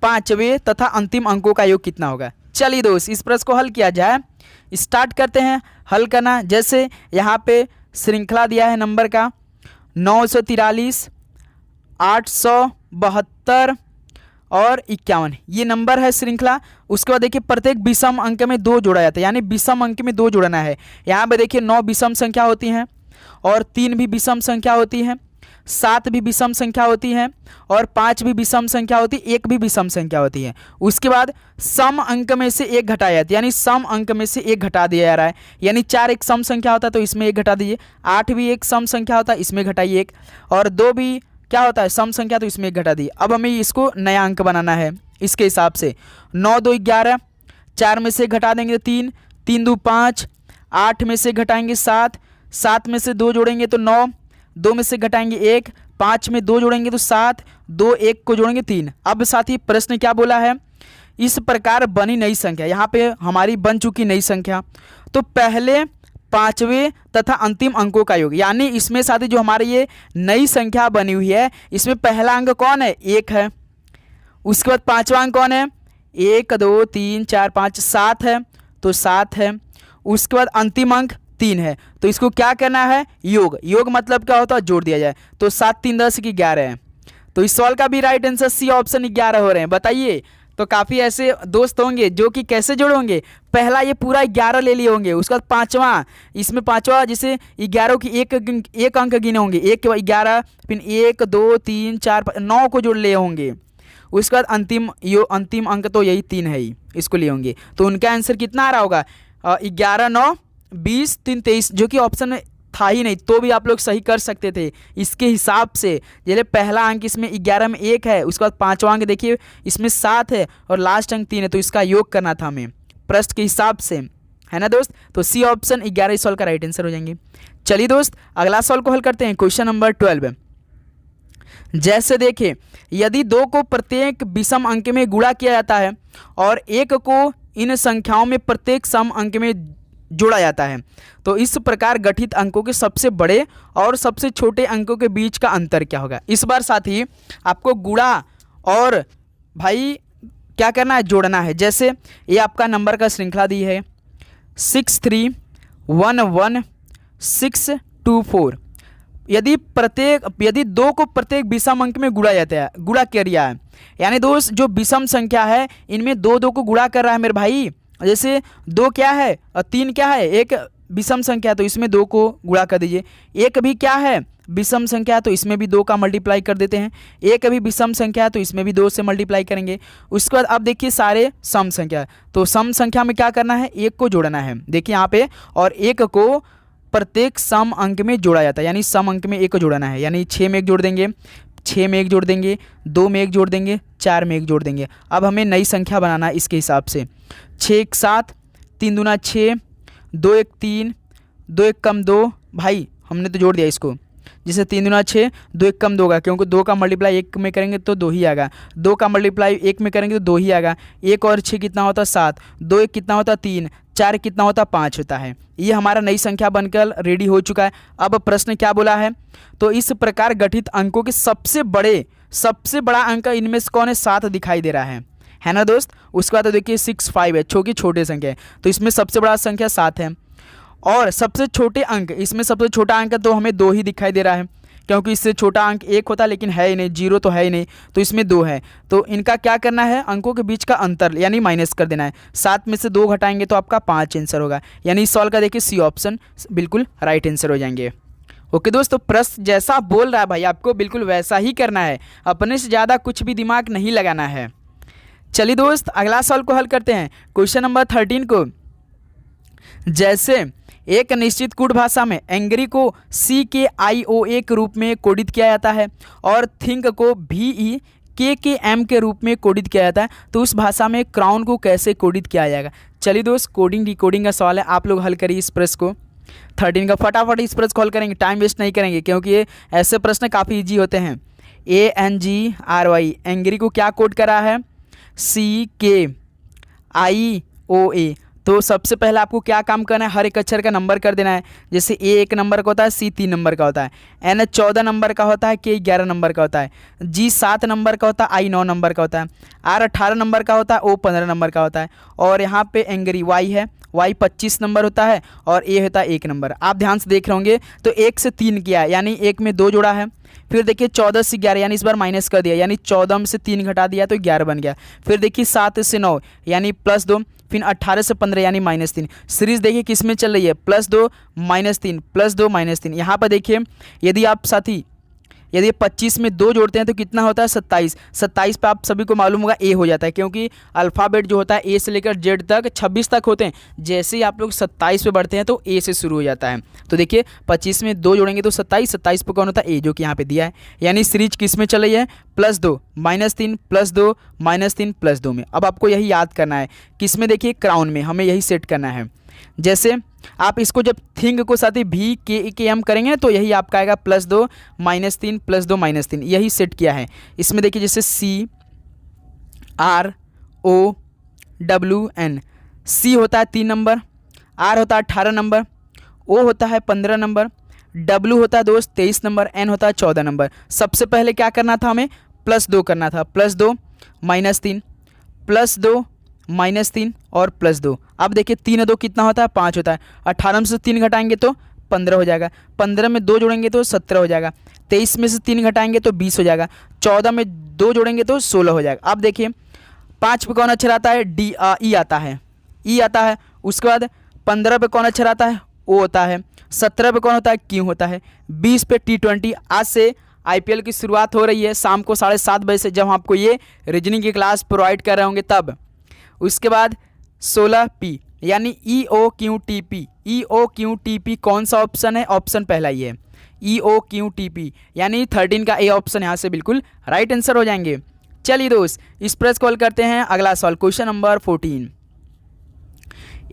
पांचवें तथा अंतिम अंकों का योग कितना होगा। चलिए दोस्त इस प्रश्न को हल किया जाए। स्टार्ट करते हैं हल करना। जैसे यहाँ पे श्रृंखला दिया है नंबर का 943, 872 और 51, ये नंबर है श्रृंखला। उसके बाद देखिए प्रत्येक विषम अंक में 2 जोड़ा जाता है, यानी विषम अंक में 2 जोड़ना है। यहाँ पे देखिए 9 विषम संख्या होती हैं और 3 भी विषम संख्या होती है, 7 भी विषम संख्या होती है और 5 भी विषम संख्या होती है, 1 भी विषम संख्या होती है। उसके बाद सम अंक में से 1 घटाया जाता है, यानी सम अंक में से 1 घटा दिया जा रहा है। यानी 4 एक सम संख्या होता है तो इसमें 1 घटा दीजिए, 8 भी एक सम संख्या होता है इसमें घटाइए 1, और 2 भी क्या होता है? सम संख्या, तो इसमें 1 घटा दीजिए। अब हमें इसको नया अंक बनाना है इसके हिसाब से। 9 2 11, 4 में से घटा देंगे 3, 3 2 5, 8 में से घटाएंगे 7, 7 में से 2 जोड़ेंगे तो 9, 2 में से घटाएंगे 1, 5 में 2 जोड़ेंगे तो 7, 2 1 को जोड़ेंगे 3। अब साथ ही प्रश्न क्या बोला है? इस प्रकार बनी नई संख्या, यहाँ पे हमारी बन चुकी नई संख्या, तो पहले, पांचवें तथा अंतिम अंकों का योग, यानी इसमें साथ ही जो हमारी ये नई संख्या बनी हुई है इसमें पहला अंक कौन है? 1 है। उसके बाद पांचवा अंक कौन है? 1 2 3 4 5 7 है, तो 7 है। उसके बाद अंतिम अंक 3 है, तो इसको क्या करना है? योग। योग मतलब क्या होता है? जोड़ दिया जाए। तो 7 3 10 की 11 है, तो इस सवाल का भी राइट आंसर सी ऑप्शन 11 हो रहे हैं। बताइए, तो काफ़ी ऐसे दोस्त होंगे जो कि कैसे जोड़ोगे? पहला ये पूरा 11 ले लिए होंगे, उसके बाद पाँचवा, इसमें पाँचवा जैसे 11 की एक अंक गिने होंगे, 1 के बाद 11, फिर 1 2 3 4 5 9 को जोड़ लिए होंगे। उसके बाद अंतिम अंक तो यही 3 है ही, इसको लिए होंगे। तो उनका आंसर कितना आ रहा होगा? 11 9 20 3 23, जो कि ऑप्शन में था ही नहीं, तो भी आप लोग सही कर सकते थे इसके हिसाब से। जैसे पहला अंक इसमें 11 में 1 है, उसके बाद पाँचवा अंक देखिए इसमें 7 है और लास्ट अंक 3 है, तो इसका योग करना था हमें प्रश्न के हिसाब से, है ना दोस्त। तो सी ऑप्शन 11 इस सवाल का राइट आंसर हो जाएंगे। चलिए दोस्त अगला सवाल को हल करते हैं। Question number 12। जैसे देखिए यदि 2 को प्रत्येक विषम अंक में गुणा किया जाता है और 1 को इन संख्याओं में प्रत्येक सम अंक में जोड़ा जाता है, तो इस प्रकार गठित अंकों के सबसे बड़े और सबसे छोटे अंकों के बीच का अंतर क्या होगा। इस बार साथ ही आपको गुणा और भाई क्या करना है? जोड़ना है। जैसे ये आपका नंबर का श्रृंखला दी है 6311 624। यदि 2 को प्रत्येक विषम अंक में गुणा जाता है, गुणा किया है, यानी दोस्त जो विषम संख्या है इनमें 2 को गुणा कर रहा है मेरे भाई। जैसे 2 क्या है और 3 क्या है? एक विषम संख्या, तो इसमें 2 को गुणा कर दीजिए। 1 भी क्या है? विषम संख्या है तो इसमें भी 2 का मल्टीप्लाई कर देते हैं। एक अभी विषम संख्या है तो इसमें भी 2 से मल्टीप्लाई करेंगे। उसके बाद अब देखिए सारे सम संख्या, तो सम संख्या में क्या करना है, 1 को जोड़ना है, देखिए यहाँ पे, और 1 को प्रत्येक सम अंक में जोड़ा जाता है, यानी सम अंक में 1 को जोड़ना है, यानी 6 में 1 जोड़ देंगे, 6 में 1 जोड़ देंगे, 2 में 1 जोड़ देंगे, 4 में 1 जोड़ देंगे। अब हमें नई संख्या बनाना है इसके हिसाब से, 6 1 7, 3 दूना 6, 2 1 3, 2 1 कम 2, भाई हमने तो जोड़ दिया इसको, जैसे 3 दूना 6, 2 1 कम 2 होगा, क्योंकि 2 का मल्टीप्लाई 1 में करेंगे तो 2 ही आएगा, 2 का मल्टीप्लाई 1 में करेंगे तो 2 ही आएगा, 1 और 6 कितना होता है 7, 2 1 कितना होता है 3, 4 कितना होता है 5 होता है। ये हमारा नई संख्या बनकर रेडी हो चुका है। अब प्रश्न क्या बोला है, तो इस प्रकार गठित अंकों के सबसे बड़ा अंक इनमें से कौन है, 7 दिखाई दे रहा है ना दोस्त। उसके बाद तो देखिए 6 5 है, क्योंकि छोटे संख्या है, तो इसमें सबसे बड़ा संख्या 7 है। और सबसे छोटे अंक, इसमें सबसे छोटा अंक तो हमें 2 ही दिखाई दे रहा है, क्योंकि इससे छोटा अंक 1 होता है, लेकिन है ही नहीं, 0 तो है ही नहीं, तो इसमें 2 है। तो इनका क्या करना है, अंकों के बीच का अंतर यानी माइनस कर देना है। 7 में से 2 घटाएंगे तो आपका 5 आंसर होगा, यानी इस सवाल का देखिए सी ऑप्शन बिल्कुल राइट आंसर हो जाएंगे। ओके दोस्तों, प्रश्न जैसा बोल रहा है भाई आपको बिल्कुल वैसा ही करना है, अपने से ज़्यादा कुछ भी दिमाग नहीं लगाना है। चलिए दोस्त अगला सवाल को हल करते हैं, क्वेश्चन नंबर 13 को। जैसे एक निश्चित कोड भाषा में एंग्री को CKIOA के रूप में कोडित किया जाता है और थिंक को VEKKM के रूप में कोडित किया जाता है, तो उस भाषा में क्राउन को कैसे कोडित किया जाएगा। चलिए दोस्त, कोडिंग डिकोडिंग का सवाल है, आप लोग हल करिए इस प्रश्न को। 13 का फटाफट इस प्रश्न को हल करेंगे, टाइम वेस्ट नहीं करेंगे, क्योंकि ये ऐसे प्रश्न काफ़ी ईजी होते हैं। ANGRY एंग्री को क्या कोड करा है, CKIOA। तो सबसे पहले आपको क्या काम करना है, हर एक अक्षर का नंबर कर देना है। जैसे A 1 नंबर का होता है, C 3 नंबर का होता है, N 14 नंबर का होता है, K 11 नंबर का होता है, G 7 नंबर का होता है, I 9 नंबर का होता है, R 18 नंबर का होता है, O 15 नंबर का होता है, और यहाँ पे एंग्री Y है, Y 25 नंबर होता है, और A होता है 1 नंबर। आप ध्यान से देख रहे होंगे तो 1 से 3 किया है, यानी 1 में 2 जोड़ा है। फिर देखिए 14 से 11, यानी इस बार माइनस कर दिया, यानी 14 में से 3 घटा दिया तो 11 बन गया। फिर देखिए 7 से 9, यानी +2, फिर 18 से 15, यानी -3। सीरीज देखिए किस में चल रही है, +2 -3 +2 -3। यहाँ पर देखिए यदि आप साथी यदि 25 में 2 जोड़ते हैं तो कितना होता है 27। 27 पे आप सभी को मालूम होगा A हो जाता है, क्योंकि अल्फ़ाबेट जो होता है A से लेकर Z तक 26 तक होते हैं। जैसे ही आप लोग 27 पे बढ़ते हैं तो A से शुरू हो जाता है। तो देखिए 25 में 2 जोड़ेंगे तो 27, 27 पे कौन होता है A, जो कि यहाँ पे दिया है। यानी सीरीज किस में चल रही है, +2 -3 +2 -3 +2 में। अब आपको यही याद करना है, किस में, देखिए क्राउन में, हमें यही सेट करना है। जैसे आप इसको जब थिंग को साथ ही VKKM करेंगे तो यही आपका आएगा +2 -3 +2 -3, यही सेट किया है। इसमें देखिए जैसे CROWN, C होता है 3 नंबर, R होता है 18 नंबर, O होता है 15 नंबर, W होता है दोस्त 23 नंबर, N होता है 14 नंबर। सबसे पहले क्या करना था, हमें +2 करना था, +2 -3 +2 -3 और +2। अब देखिए 3 और 2 कितना होता है, 5 होता है। 18 में से 3 घटाएंगे तो 15 हो जाएगा, 15 में 2 जोड़ेंगे तो 17 हो जाएगा, 23 में से 3 घटाएंगे तो 20 हो जाएगा, 14 में 2 जोड़ेंगे तो 16 हो जाएगा। अब देखिए 5 पे कौन अक्षर आता है, E आता है, E आता है। उसके बाद 15 पे कौन अक्षर आता है, O होता है। 17 पे कौन होता है, Q होता है। 20 पे T20। आज से IPL की शुरुआत हो रही है शाम को 7:30 बजे से, जब हम आपको ये रीजनिंग की क्लास प्रोवाइड कर रहे होंगे तब। उसके बाद 16P यानी EOQTP। EOQTP कौन सा ऑप्शन है, ऑप्शन पहला ही है, EOQTP, यानी 13 का A ऑप्शन यहाँ से बिल्कुल राइट आंसर हो जाएंगे। चलिए दोस्त इस प्रश्न को हल करते हैं। अगला सवाल, क्वेश्चन नंबर 14।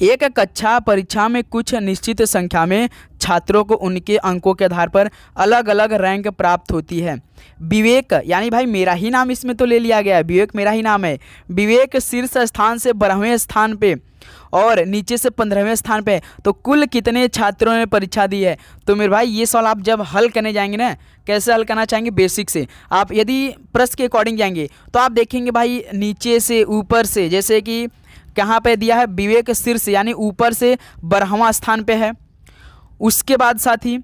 एक कक्षा परीक्षा में कुछ निश्चित संख्या में छात्रों को उनके अंकों के आधार पर अलग अलग रैंक प्राप्त होती है। विवेक, यानी भाई मेरा ही नाम इसमें तो ले लिया गया है, विवेक मेरा ही नाम है। विवेक शीर्ष स्थान से 12वें स्थान पे और नीचे से 15वें स्थान पे, तो कुल कितने छात्रों ने परीक्षा दी है। तो मेरे भाई ये सवाल आप जब हल करने जाएंगे ना, कैसे हल करना चाहेंगे, बेसिक से। आप यदि प्रश्न के अकॉर्डिंग जाएंगे तो आप देखेंगे भाई नीचे से ऊपर से, जैसे कि कहाँ पे दिया है, विवेक शीर्ष यानी ऊपर से 12वां स्थान पे है। उसके बाद साथ ही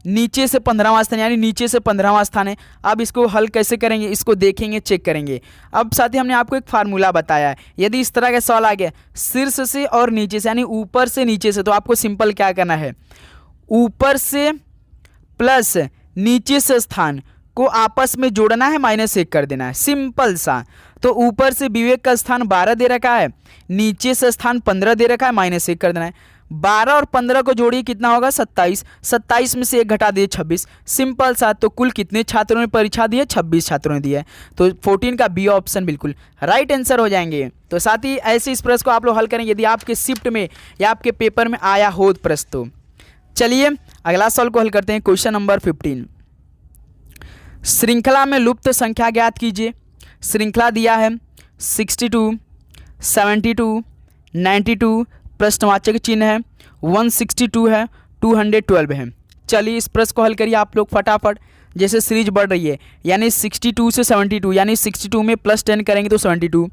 नीचे से 15वां स्थान, यानी नीचे से 15वां स्थान है। अब इसको हल कैसे करेंगे, इसको देखेंगे, चेक करेंगे। अब साथ ही हमने आपको एक फार्मूला बताया है, यदि इस तरह का सवाल आ गया शीर्ष से और नीचे से, यानी ऊपर से नीचे से, तो आपको सिंपल क्या करना है, ऊपर से प्लस नीचे से स्थान को आपस में जोड़ना है, -1 कर देना है, सिंपल सा। तो ऊपर से विवेक का स्थान 12 दे रखा है, नीचे से स्थान 15 दे रखा है, -1 कर देना है। 12 और 15 को जोड़िए कितना होगा 27, 27 में से 1 घटा दिए 26, सिंपल सा। तो कुल कितने छात्रों ने परीक्षा दी है, 26 छात्रों ने दी है। तो 14 का बी ऑप्शन बिल्कुल राइट आंसर हो जाएंगे। तो साथ ही ऐसे इस प्रश्न को आप लोग हल करेंगे यदि आपके शिफ्ट में या आपके पेपर में आया हो प्रश्न। तो चलिए अगला सवाल को हल करते हैं। क्वेश्चन नंबर 15, श्रृंखला में लुप्त संख्या ज्ञात कीजिए। श्रृंखला दिया है 62, 72, 92, प्रश्नवाचक चिन्ह है, 162 है, 212 है। चलिए इस प्रश्न को हल करिए आप लोग फटाफट, जैसे सीरीज बढ़ रही है। यानी 62 से 72, यानी 62 में +10 करेंगे तो 72,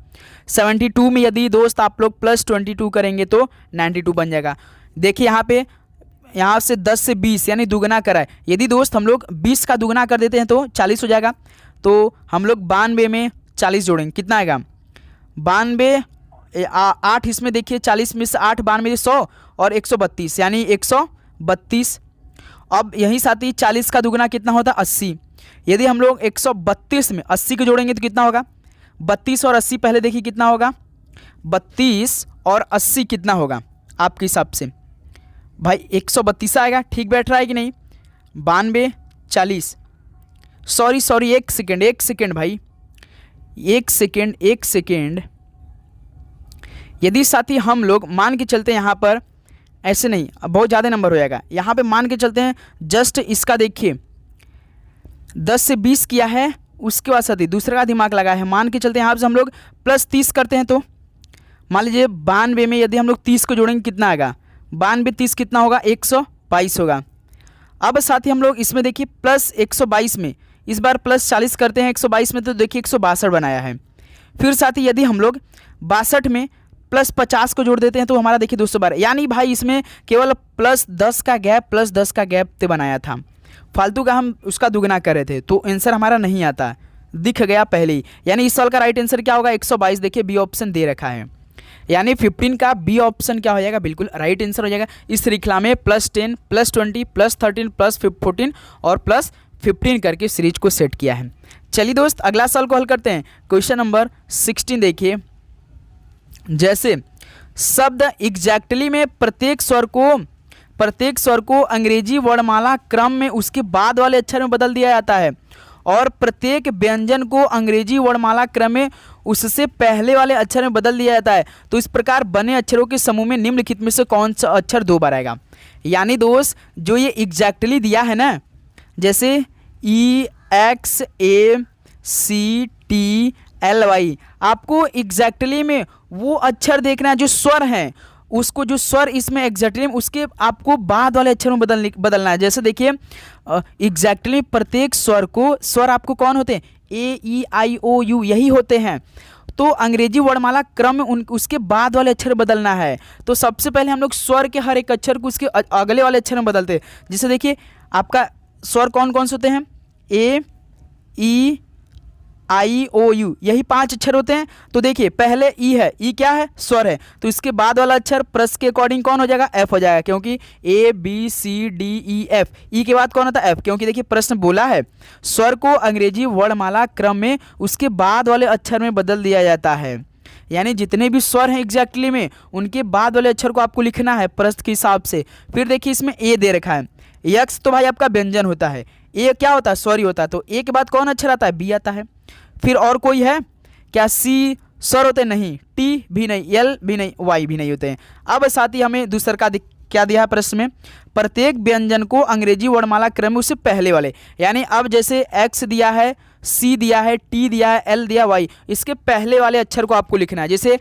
72 में यदि दोस्त आप लोग +22 करेंगे तो 92 बन जाएगा। देखिए यहाँ पे, यहाँ से 10 से 20 यानी दुगना करा है। यदि दोस्त हम लोग 20 का दुगना कर देते हैं तो 40 हो जाएगा। तो हम लोग 92 में 40 जोड़ेंगे, कितना आएगा 92, 8 इसमें देखिए, 40 में से 8 92 100 और 132 यानी 132। अब यहीं साथ ही 40 का दुगना कितना होता है 80। यदि हम लोग 132 में 80 को जोड़ेंगे तो कितना होगा 32 और 80, पहले देखिए कितना होगा 32 और 80 कितना होगा आपके हिसाब से भाई 132 आएगा। ठीक बैठ रहा है कि नहीं। 92 40, सॉरी एक सेकेंड भाई, एक सेकेंड। यदि साथी हम लोग मान के चलते हैं यहाँ पर, ऐसे नहीं, अब बहुत ज़्यादा नंबर हो जाएगा। यहाँ पे मान के चलते हैं जस्ट इसका देखिए 10 से 20 किया है, उसके बाद साथी दूसरे का दिमाग लगा है। मान के चलते हैं यहाँ से हम लोग +30 करते हैं तो मान लीजिए 92 में यदि हम लोग 30 को जोड़ेंगे कितना आएगा 92 30 कितना होगा 122 होगा। अब साथ ही हम लोग इसमें देखिए +122 में इस बार +40 करते हैं 122 में तो देखिए 162 बनाया है। फिर साथ ही यदि हम लोग 62 में +50 को जोड़ देते हैं तो हमारा देखिए 212, यानी भाई इसमें केवल +10 का गैप ते बनाया था, फालतू का हम उसका दुगना कर रहे थे, तो आंसर हमारा नहीं आता, दिख गया पहले ही। यानी इस सवाल का राइट आंसर क्या होगा 122, देखिए बी ऑप्शन दे रखा है। यानी 15 का बी ऑप्शन क्या हो जाएगा बिल्कुल राइट आंसर हो जाएगा। इस श्रृंखला में +10, +20, +13, +14 और +15 करके सीरीज को सेट किया है। चलिए दोस्त अगला सवाल को हल करते हैं। क्वेश्चन नंबर 16 देखिए, जैसे शब्द एग्जैक्टली में प्रत्येक स्वर को अंग्रेजी वर्णमाला क्रम में उसके बाद वाले अक्षर में बदल दिया जाता है और प्रत्येक व्यंजन को अंग्रेजी वर्णमाला क्रम में उससे पहले वाले अक्षर में बदल दिया जाता है, तो इस प्रकार बने अक्षरों के समूह में निम्नलिखित में से कौन सा अक्षर 2 बार आएगा। यानी दोस्त जो ये एग्जैक्टली दिया है ना, जैसे EXACTLY, आपको एग्जैक्टली में वो अक्षर देखना है जो स्वर हैं, उसको जो स्वर इसमें एग्जैक्टली उसके आपको बाद वाले अक्षर में बदलना है। जैसे देखिए एग्जैक्टली प्रत्येक स्वर आपको कौन होते हैं AEIOU यही होते हैं, तो अंग्रेजी वर्णमाला क्रम में उसके बाद वाले अक्षर बदलना है। तो सबसे पहले हम लोग स्वर के हर एक अक्षर को उसके अगले वाले अक्षर में बदलते हैं। जैसे देखिए आपका स्वर कौन कौन से होते हैं AEIOU यही 5 अक्षर होते हैं। तो देखिए पहले ई है, ई क्या है स्वर है, तो इसके बाद वाला अक्षर प्रश्न के अकॉर्डिंग कौन हो जाएगा F हो जाएगा, क्योंकि ABCDEF, ई के बाद कौन होता है F, क्योंकि देखिए प्रश्न बोला है स्वर को अंग्रेजी वर्णमाला क्रम में उसके बाद वाले अक्षर में बदल दिया जाता है। यानी जितने भी स्वर हैं एग्जैक्टली में उनके बाद वाले अक्षर को आपको लिखना है प्रश्न के हिसाब से। फिर देखिए इसमें ए दे रखा है, यक्स तो भाई आपका व्यंजन होता है, ए क्या होता है स्वर ही होता है, तो ए के बाद कौन अक्षर आता है बी आता है। फिर और कोई है क्या, सी स्वर होते नहीं, टी भी नहीं, एल भी नहीं, वाई भी नहीं होते हैं। अब साथ ही हमें दूसरा का क्या दिया है प्रश्न में, प्रत्येक व्यंजन को अंग्रेजी वर्णमाला क्रम में उससे पहले वाले, यानी अब जैसे एक्स दिया है, सी दिया है, टी दिया है, एल दिया, वाई, इसके पहले वाले अक्षर को आपको लिखना है। जैसे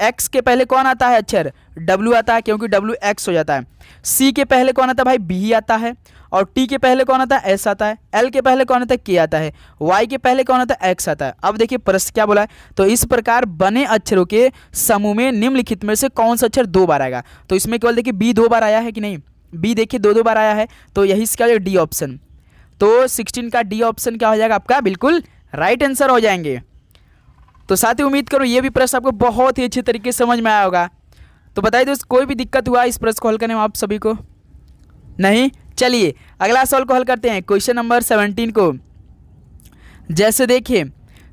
एक्स के पहले कौन आता है अक्षर डब्ल्यू आता है, क्योंकि डब्ल्यू एक्स हो जाता है। सी के पहले कौन आता है भाई बी आता है, और टी के पहले कौन आता है एस आता है, एल के पहले कौन आता है के आता है, वाई के पहले कौन आता है एक्स आता है। अब देखिए प्रश्न क्या बोला है, तो इस प्रकार बने अक्षरों के समूह में निम्नलिखित में से कौन सा अक्षर 2 बार आएगा। तो इसमें केवल देखिए बी 2 बार आया है कि नहीं, बी देखिए 2 बार आया है, तो यही इसका डी ऑप्शन। तो 16 का डी ऑप्शन क्या हो जाएगा आपका बिल्कुल राइट आंसर हो जाएंगे। तो साथ ही उम्मीद करो ये भी प्रश्न आपको बहुत ही अच्छे तरीके से समझ में आया होगा। तो बताइए दोस्त कोई भी दिक्कत हुआ इस प्रश्न को हल करने में आप सभी को। नहीं। चलिए अगला सवाल को हल करते हैं, क्वेश्चन नंबर 17 को। जैसे देखिए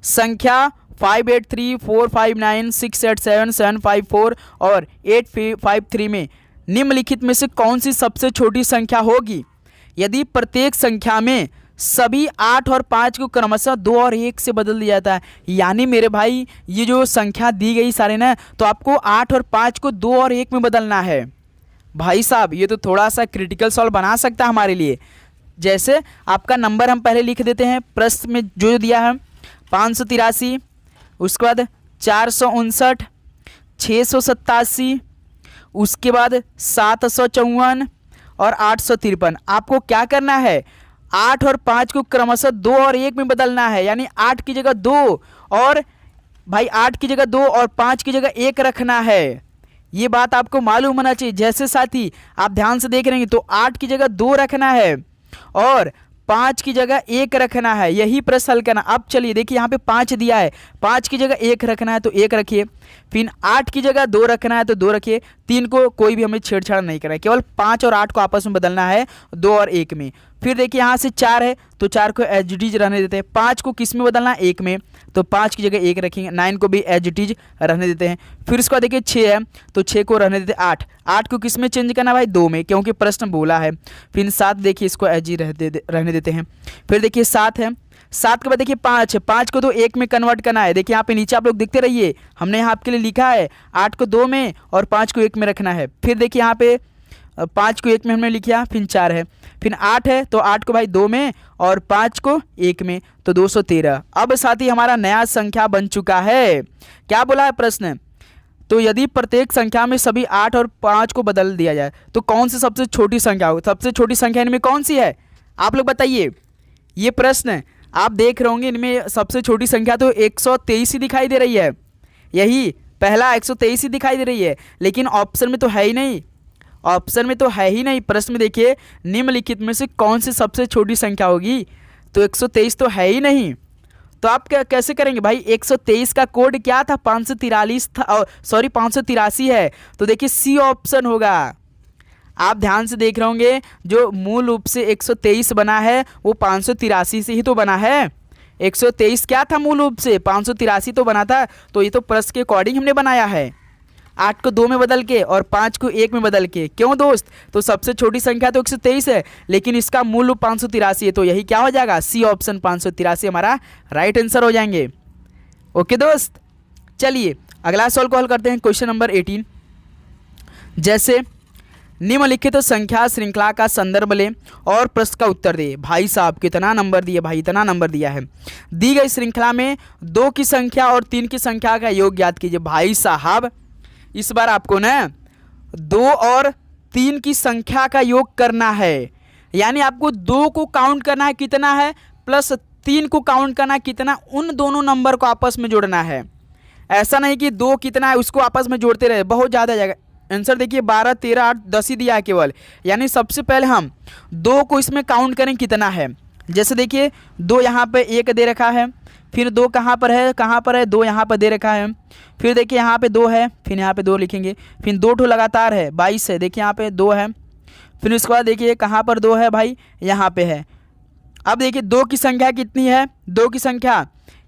संख्या 583459687754 और 853 में निम्नलिखित में से कौन सी सबसे छोटी संख्या होगी यदि प्रत्येक संख्या में सभी 8 और 5 को क्रमशः 2 और 1 से बदल दिया जाता है। यानी मेरे भाई ये जो संख्या दी गई सारे ना, तो आपको 8 और 5 को 2 और 1 में बदलना है। भाई साहब ये तो थोड़ा सा क्रिटिकल सवाल बना सकता है हमारे लिए। जैसे आपका नंबर हम पहले लिख देते हैं, प्रश्न में जो दिया है 583, उसके बाद 459, 687, उसके बाद 754 और 853। आपको क्या करना है, 8 और 5 को क्रमशः 2 और 1 में बदलना है। यानी 8 की जगह 2 और भाई 8 की जगह 2 और 5 की जगह 1 रखना है। ये बात आपको मालूम होना चाहिए। जैसे साथी आप ध्यान से देख रहे हैं तो 8 की जगह 2 रखना है और 5 की जगह 1 रखना है, यही प्रश्न हल करना। अब चलिए देखिए यहाँ पे 5 दिया है, 5 की जगह 1 रखना है तो 1 रखिए, फिर 8 की जगह 2 रखना है तो 2 रखिए। 3 को कोई भी हमें छेड़छाड़ नहीं करना है, केवल 5 और 8 को आपस में बदलना है 2 और 1 में। फिर देखिए यहाँ से 4 है तो 4 को एज इट इज रहने देते हैं। 5 को किस में बदलना है, 1 में, तो 5 की जगह 1 रखेंगे। 9 को भी एज इट इज रहने देते हैं। फिर इसको देखिए 6 है तो 6 को रहने देते हैं। 8 को किस में चेंज करना है भाई, 2 में, क्योंकि प्रश्न बोला है। फिर 7 देखिए इसको एज ही रहने देते हैं। फिर देखिए 7 है, 7 के बाद देखिए 5 है, 5 को तो 1 में कन्वर्ट करना है। देखिए यहाँ पे नीचे आप लोग देखते रहिए, हमने यहाँ आपके लिए लिखा है 8 को 2 में और 5 को 1 में रखना है। फिर देखिए यहाँ पे 5 को 1 में हमने लिखा, फिर 4 है, फिर 8 है तो 8 को भाई 2 में और 5 को 1 में, तो 213। अब साथ ही हमारा नया संख्या बन चुका है। क्या बोला है प्रश्न, तो यदि प्रत्येक संख्या में सभी 8 और 5 को बदल दिया जाए तो कौन सी सबसे छोटी संख्या हो। सबसे छोटी संख्या इनमें कौन सी है, आप लोग बताइए। ये प्रश्न आप देख रहे होंगे, इनमें सबसे छोटी संख्या तो 123 ही दिखाई दे रही है। यही पहला 123 ही दिखाई दे रही है, लेकिन ऑप्शन में तो है ही नहीं। ऑप्शन में तो है ही नहीं। प्रश्न में देखिए निम्नलिखित में से कौन सी सबसे छोटी संख्या होगी, तो 123 तो है ही नहीं। तो आप क्या कैसे करेंगे भाई, 123 का कोड क्या था, 543 था, सॉरी 583 है, तो देखिए सी ऑप्शन होगा। आप ध्यान से देख रहे होंगे, जो मूल रूप से 123 बना है वो 583 से ही तो बना है। 123 क्या था मूल रूप से, 583 तो बना था। तो ये तो प्रश्न के अकॉर्डिंग हमने बनाया है, 8 को 2 में बदल के और 5 को 1 में बदल के। क्यों दोस्त, तो सबसे छोटी संख्या तो 123 है, लेकिन इसका मूल रूप 583 है, तो यही क्या हो जाएगा, सी ऑप्शन 583 हमारा राइट आंसर हो जाएंगे। ओके दोस्त, चलिए अगला सवाल को हल करते हैं, क्वेश्चन नंबर 18। जैसे निम्नलिखित संख्या श्रृंखला का संदर्भ लें और प्रश्न का उत्तर दे। भाई साहब कितना नंबर दिया, भाई इतना नंबर दिया है। दी गई श्रृंखला में 2 की संख्या और 3 की संख्या का योग ज्ञात कीजिए। भाई साहब इस बार आपको ना 2 और 3 की संख्या का योग करना है। यानी आपको 2 को काउंट करना है कितना है, प्लस 3 को काउंट करना है कितना, उन दोनों नंबर को आपस में जोड़ना है। ऐसा नहीं कि 2 कितना है उसको आपस में जोड़ते रहे, बहुत ज़्यादा जाएगा। आंसर देखिए 12, 13, 8, 10 ही दिया है केवल। यानी सबसे पहले हम 2 को इसमें काउंट करें कितना है। जैसे देखिए 2 यहाँ पे 1 दे रखा है, फिर 2 कहाँ पर है, 2 यहाँ पर दे रखा है, फिर देखिए यहाँ पे 2 है, फिर यहाँ पे 2 लिखेंगे, फिर 2 ठो लगातार है 22 है, देखिए यहाँ पे 2 है, फिर उसके बाद देखिए कहाँ पर 2 है भाई, यहाँ पे है। अब देखिए 2 की संख्या कितनी है, 2 की संख्या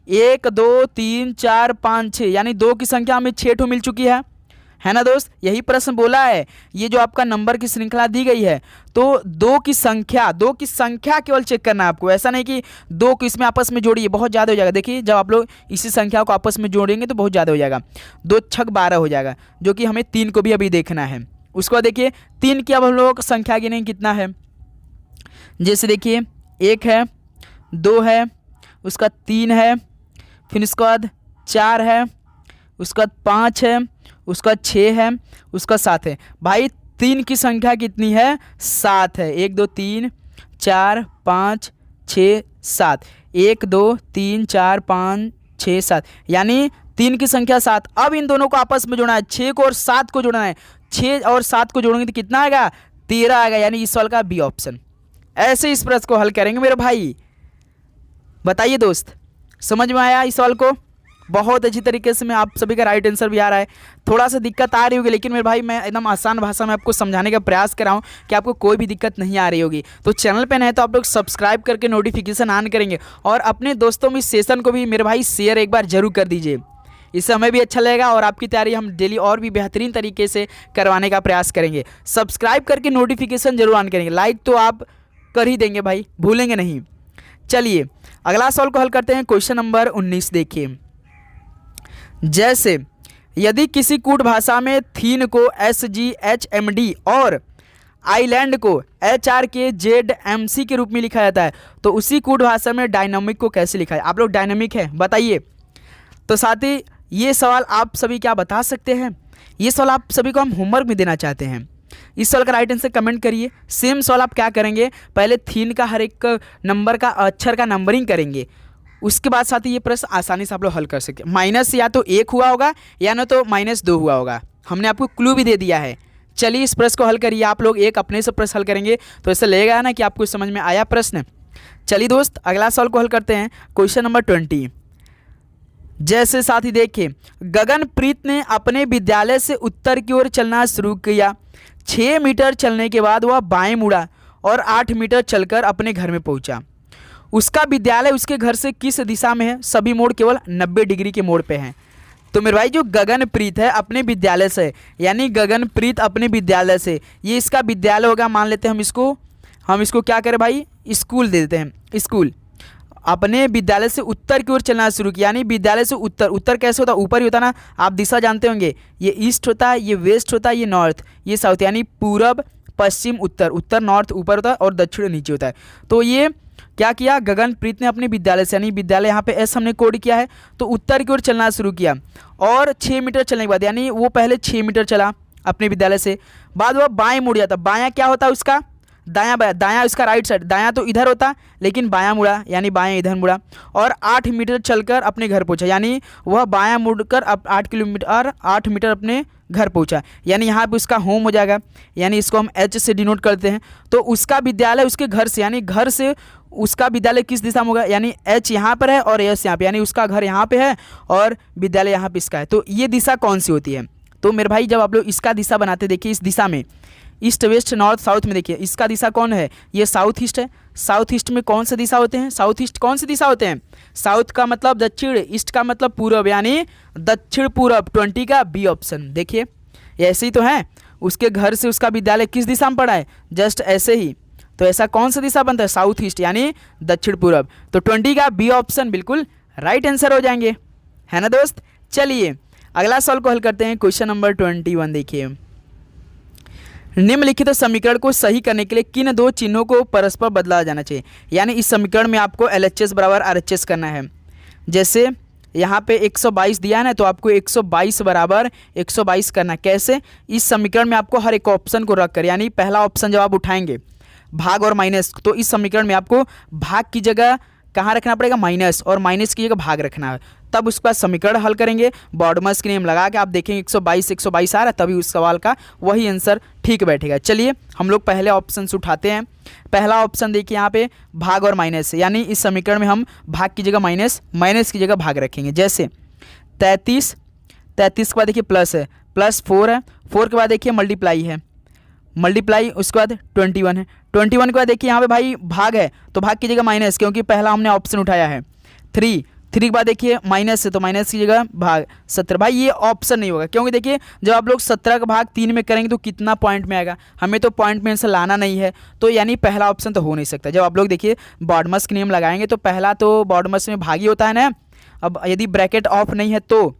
1, 2, 3, 4, 5, 6, यानी 2 की संख्या हमें 6 ठो मिल चुकी है ना दोस्त। यही प्रश्न बोला है, ये जो आपका नंबर की श्रृंखला दी गई है, तो 2 की संख्या केवल चेक करना है आपको। ऐसा नहीं कि 2 को इसमें आपस में जोड़िए, बहुत ज़्यादा हो जाएगा। देखिए जब आप लोग इसी संख्या को आपस में जोड़ेंगे तो बहुत ज़्यादा हो जाएगा, 2 छक 12 हो जाएगा, जो कि हमें 3 को भी अभी देखना है। उसके बाद देखिए 3 की अब हम लोग संख्या गिनेंगे कितना है। जैसे देखिए 1 है, 2 है, उसका 3 है, फिर उसके बाद 4 है, उसका 5 है, उसका 6 है, उसका 7 है। भाई 3 की संख्या कितनी है, 7 है। 1, 2, 3, 4, 5, 6, 7, 1, 2, 3, 4, 5, 6, 7, यानी 3 की संख्या 7। अब इन दोनों को आपस में जोड़ना है, 6 को और 7 को जोड़ना है। 6 और 7 को जोड़ेंगे तो कितना आएगा, 13 आएगा, यानी इस सवाल का बी ऑप्शन। ऐसे इस प्रश्न को हल करेंगे मेरे भाई। बताइए दोस्त, समझ में आया इस सवाल को। बहुत अच्छी तरीके से मैं आप सभी का राइट आंसर भी आ रहा है। थोड़ा सा दिक्कत आ रही होगी, लेकिन मेरे भाई मैं एकदम आसान भाषा में आपको समझाने का प्रयास कर रहा हूँ कि आपको कोई भी दिक्कत नहीं आ रही होगी। तो चैनल पे नए तो आप लोग सब्सक्राइब करके नोटिफिकेशन ऑन करेंगे और अपने दोस्तों में इस सेशन को भी मेरे भाई शेयर एक बार जरूर कर दीजिए। इससे हमें भी अच्छा लगेगा और आपकी तैयारी हम डेली और भी बेहतरीन तरीके से करवाने का प्रयास करेंगे। सब्सक्राइब करके नोटिफिकेशन जरूर ऑन करेंगे, लाइक तो आप कर ही देंगे भाई, भूलेंगे नहीं। चलिए अगला सवाल को हल करते हैं। क्वेश्चन नंबर 19 देखिए। जैसे यदि किसी कूट भाषा में थीन को SGHMD और आइलैंड को HRKZMC के रूप में लिखा जाता है, तो उसी कूट भाषा में डायनामिक को कैसे लिखा है? आप लोग डायनामिक है बताइए। तो साथ ही ये सवाल आप सभी क्या बता सकते हैं? ये सवाल आप सभी को हम होमवर्क में देना चाहते हैं। इस सवाल का राइट आंसर कमेंट करिए। सेम सवाल आप क्या करेंगे, पहले थीन का हर एक नंबर का अक्षर का नंबरिंग करेंगे, उसके बाद साथ ही ये प्रश्न आसानी से आप लोग हल कर सकते हैं। माइनस या तो 1 हुआ होगा या ना तो -2 हुआ होगा, हमने आपको क्लू भी दे दिया है। चलिए इस प्रश्न को हल करिए। आप लोग एक अपने से प्रश्न हल करेंगे तो ऐसा लगेगा ना कि आपको समझ में आया प्रश्न। चलिए दोस्त अगला सवाल को हल करते हैं। Question number 20। जैसे साथी देखिए, गगनप्रीत ने अपने विद्यालय से उत्तर की ओर चलना शुरू किया। 6 मीटर चलने के बाद वह बाएं मुड़ा और 8 मीटर चलकर अपने घर में पहुंचा। उसका विद्यालय उसके घर से किस दिशा में है? सभी मोड़ केवल 90 डिग्री के मोड़ पे हैं। तो मेरे भाई जो गगनप्रीत है अपने विद्यालय से, यानी गगनप्रीत अपने विद्यालय से, ये इसका विद्यालय होगा, मान लेते हैं हम इसको क्या करें भाई, स्कूल दे देते हैं। स्कूल अपने विद्यालय से उत्तर की ओर चलना शुरू किया, यानी विद्यालय से उत्तर कैसे होता है? ऊपर ही होता ना, आप दिशा जानते होंगे। ये ईस्ट होता है, ये वेस्ट होता है, ये नॉर्थ, ये साउथ, यानी पूरब पश्चिम उत्तर। उत्तर नॉर्थ ऊपर होता है और दक्षिण नीचे होता है। तो ये क्या किया, गगनप्रीत ने अपने विद्यालय से, यानी विद्यालय यहाँ पे एस हमने कोड किया है, तो उत्तर की ओर चलना शुरू किया और 6 मीटर चलने के बाद, यानी वो पहले 6 मीटर चला अपने विद्यालय से, बाद वह बाएं मुड़ जाता। बायां क्या होता है उसका? दायां उसका राइट साइड, दायां तो इधर होता लेकिन बायां मुड़ा, यानी बायां इधर मुड़ा और 8 मीटर चलकर अपने घर पहुंचा, यानी वह बायां मुड़कर अब 8 मीटर अपने घर पहुंचा, यानी यहाँ पे उसका होम हो जाएगा, यानी इसको हम H से डिनोट करते हैं। तो उसका विद्यालय उसके घर से, यानी घर से उसका विद्यालय किस दिशा में होगा? यानी H यहाँ पर है और S यहाँ पे, यानी उसका घर यहाँ पे है और विद्यालय यहाँ पे इसका है। तो ये दिशा कौन सी होती है? तो मेरे भाई जब आप लोग इसका दिशा बनाते देखिए, इस दिशा में ईस्ट वेस्ट नॉर्थ साउथ में देखिए, इसका दिशा कौन है? ये साउथ ईस्ट है। साउथ ईस्ट में कौन सा दिशा होते हैं? साउथ ईस्ट कौन सी दिशा होते हैं? साउथ का मतलब दक्षिण, ईस्ट का मतलब पूरब, यानी दक्षिण पूरब। 20 का बी ऑप्शन देखिए, ऐसे ही तो है। उसके घर से उसका विद्यालय किस दिशा में पड़ा है? जस्ट ऐसे ही। तो ऐसा कौन सा दिशा बनता है? साउथ ईस्ट, यानी दक्षिण पूरब। तो 20 का बी ऑप्शन बिल्कुल राइट आंसर हो जाएंगे, है ना दोस्त। चलिए अगला सवाल को हल करते हैं। क्वेश्चन नंबर 21 देखिए। निम्नलिखित समीकरण को सही करने के लिए किन 2 चिन्हों को परस्पर बदला जाना चाहिए? यानी इस समीकरण में आपको LHS बराबर RHS करना है। जैसे यहाँ पे 122 दिया है ना, तो आपको 122 बराबर 122 करना। कैसे? इस समीकरण में आपको हर एक ऑप्शन को रखकर, यानी पहला ऑप्शन जब आप उठाएंगे भाग और माइनस, तो इस समीकरण में आपको भाग की जगह कहाँ रखना पड़ेगा? माइनस, और माइनस की जगह भाग रखना है। तब उसका समीकरण हल करेंगे, बॉडमस के नियम लगा के आप देखेंगे 122 आ रहा है, तभी उस सवाल का वही आंसर ठीक बैठेगा। चलिए हम लोग पहले ऑप्शन से उठाते हैं। पहला ऑप्शन देखिए यहाँ पे भाग और माइनस, यानी इस समीकरण में हम भाग की जगह माइनस, माइनस की जगह भाग रखेंगे। जैसे 33 के बाद देखिए प्लस है, प्लस 4 है, 4 के बाद देखिए मल्टीप्लाई है, मल्टीप्लाई उसके बाद 21 है, 21 के बाद देखिए यहाँ पे भाई भाग है, तो भाग की जगह माइनस, क्योंकि पहला हमने ऑप्शन उठाया है। 3 के बाद देखिए माइनस है, तो माइनस की जगह भाग। 17 भाई ये ऑप्शन नहीं होगा, क्योंकि देखिए जब आप लोग 17 का भाग 3 में करेंगे तो कितना पॉइंट में आएगा? हमें तो पॉइंट में आंसर लाना नहीं है, तो यानी पहला ऑप्शन तो हो नहीं सकता। जब आप लोग देखिए बॉडमस के नियम लगाएंगे तो पहला तो बॉडमस में भाग ही होता है ना। अब यदि ब्रैकेट ऑफ नहीं है तो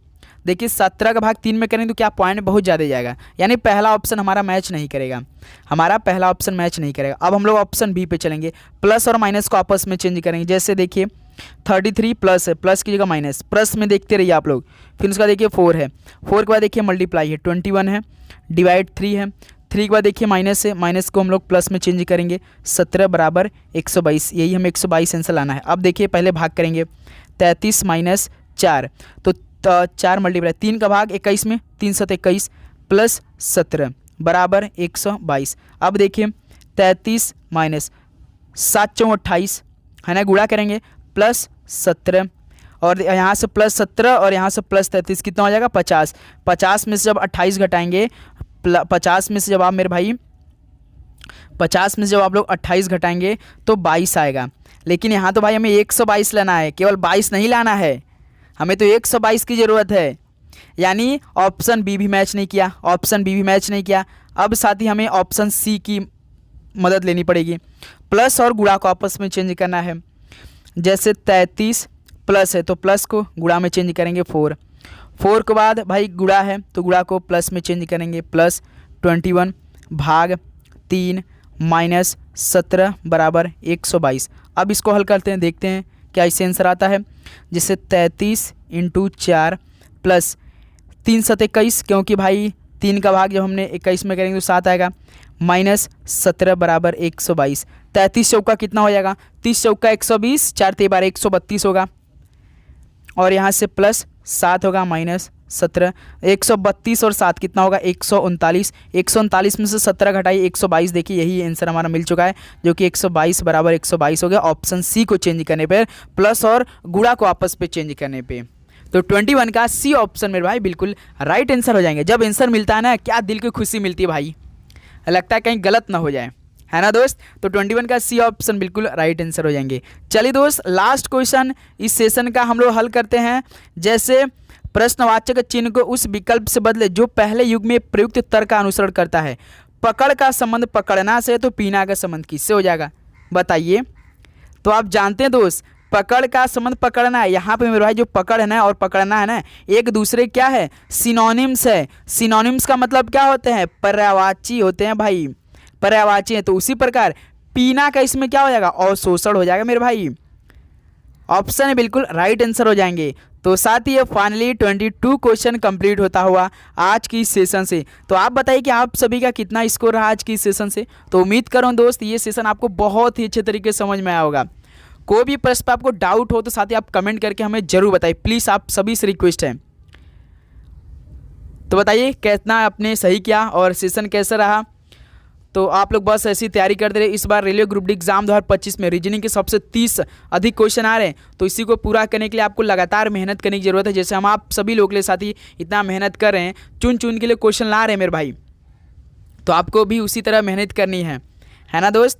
देखिए 17 का भाग 3 में करेंगे तो क्या पॉइंट बहुत ज़्यादा जाएगा, यानी पहला ऑप्शन हमारा मैच नहीं करेगा, हमारा पहला ऑप्शन मैच नहीं करेगा। अब हम लोग ऑप्शन बी पे चलेंगे, प्लस और माइनस को आपस में चेंज करेंगे। जैसे देखिए 33 प्लस है, प्लस की जगह माइनस, प्लस में देखते रहिए आप लोग। फिर उसका देखिए 4 है, 4 के बाद देखिए मल्टीप्लाई है, 21 है, डिवाइड 3 है, 3 के बाद देखिए माइनस है, माइनस को हम लोग प्लस में चेंज करेंगे। 17 बराबर 122, यही हमें 122 आंसर लाना है। अब देखिए पहले भाग करेंगे, 33 माइनस 4, तो 4 मल्टीप्लाई 3 का भाग 21 में, 3 7 21 प्लस 17 बराबर 122। अब देखिए 33 माइनस 7 4 28 है ना, गुणा करेंगे प्लस 17 और यहाँ से +17 और यहाँ से +33 कितना हो जाएगा 50। 50 में से जब 28 घटाएंगे 50 में से जब आप मेरे भाई 50 में से जब आप लोग 28 घटाएंगे तो 22 आएगा। लेकिन यहाँ तो भाई हमें 122 लाना है, केवल 22 नहीं लाना है, हमें तो 122 की ज़रूरत है। यानी ऑप्शन बी भी मैच नहीं किया, ऑप्शन बी भी मैच नहीं किया। अब साथ ही हमें ऑप्शन सी की मदद लेनी पड़ेगी। प्लस और गुणा को आपस में चेंज करना है। जैसे 33 प्लस है तो प्लस को गुणा में चेंज करेंगे 4 के बाद भाई गुणा है तो गुणा को प्लस में चेंज करेंगे +21 भाग 3 -17 बराबर 122। अब इसको हल करते हैं, देखते हैं क्या इससे आंसर आता है। जैसे 33 × 4 प्लस 3 × 7 = 21, क्योंकि भाई 3 का भाग जब हमने 21 में करेंगे तो 7 आएगा, -17 बराबर 122। 33 चौका कितना हो जाएगा, 30 चौका 120, 4 × 12 132 होगा, और यहाँ से +7 होगा -17, 132 और 7 कितना होगा 139। 139 में से 17 घटाइए 122, देखिए यही आंसर हमारा मिल चुका है, जो कि 122 बराबर 122 हो गया ऑप्शन सी को चेंज करने पर, प्लस और गुणा को आपस पे चेंज करने पे। तो 21 का सी ऑप्शन मेरे भाई बिल्कुल राइट आंसर हो जाएंगे। जब आंसर मिलता है ना, क्या दिल को खुशी मिलती है भाई, लगता है कहीं गलत ना हो जाए, है ना दोस्त। तो 21 का सी ऑप्शन बिल्कुल राइट आंसर हो जाएंगे। चलिए दोस्त, लास्ट क्वेश्चन इस सेशन का हम लोग हल करते हैं। जैसे प्रश्नवाचक चिन्ह को उस विकल्प से बदले जो पहले युग में प्रयुक्त तर्क का अनुसरण करता है। पकड़ का संबंध पकड़ना से, तो पीना का संबंध किससे हो जाएगा बताइए। तो आप जानते हैं दोस्त, पकड़ का संबंध पकड़ना है। यहाँ पे मेरे भाई जो पकड़ है ना और पकड़ना है ना, एक दूसरे क्या है, सिनोनिम्स है। सिनोनिम्स का मतलब क्या होते हैं, पर्यायवाची होते हैं भाई, पर्यायवाची है। तो उसी प्रकार पीना का इसमें क्या हो जाएगा, अवशोषण हो जाएगा मेरे भाई। ऑप्शन बिल्कुल राइट आंसर हो जाएंगे। तो साथ ही फाइनली 22 क्वेश्चन कंप्लीट होता हुआ आज की सेशन से। तो आप बताइए कि आप सभी का कितना स्कोर रहा आज की सेशन से। तो उम्मीद कर रहा हूँ दोस्त ये सेशन आपको बहुत ही अच्छे तरीके से समझ में आया होगा। कोई भी प्रश्न पर आपको डाउट हो तो साथ ही आप कमेंट करके हमें जरूर बताइए प्लीज़, आप सभी से रिक्वेस्ट है। तो बताइए कितना आपने सही किया और सेशन कैसा रहा। तो आप लोग बस ऐसी तैयारी करते रहे। इस बार रेलवे ग्रुप डी एग्जाम 2025 में रीजनिंग के सबसे 30 अधिक क्वेश्चन आ रहे हैं, तो इसी को पूरा करने के लिए आपको लगातार मेहनत करने की ज़रूरत है। जैसे हम आप सभी लोग के साथ ही इतना मेहनत कर रहे हैं, चुन चुन के लिए क्वेश्चन ला रहे हैं मेरे भाई, तो आपको भी उसी तरह मेहनत करनी है ना दोस्त।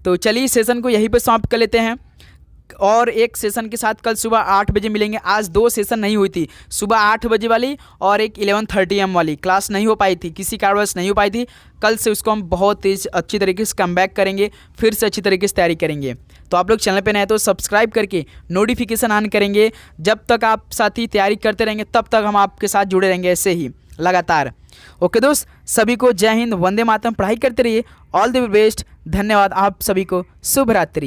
तो चलिए सेशन को यहीं पर समाप्त कर लेते हैं, और एक सेशन के साथ कल सुबह 8 बजे मिलेंगे। आज 2 सेशन नहीं हुई थी, सुबह 8 बजे वाली और एक 11:30 AM वाली क्लास नहीं हो पाई थी, किसी कारणवश नहीं हो पाई थी। कल से उसको हम बहुत तेज अच्छी तरीके से कम बैक करेंगे, फिर से अच्छी तरीके से तैयारी करेंगे। तो आप लोग चैनल पे नए तो सब्सक्राइब करके नोटिफिकेशन ऑन करेंगे। जब तक आप साथी तैयारी करते रहेंगे तब तक हम आपके साथ जुड़े रहेंगे ऐसे ही लगातार। ओके दोस्त, सभी को जय हिंद, वंदे मातरम। पढ़ाई करते रहिए, ऑल द बेस्ट, धन्यवाद आप सभी को, शुभ रात्रि।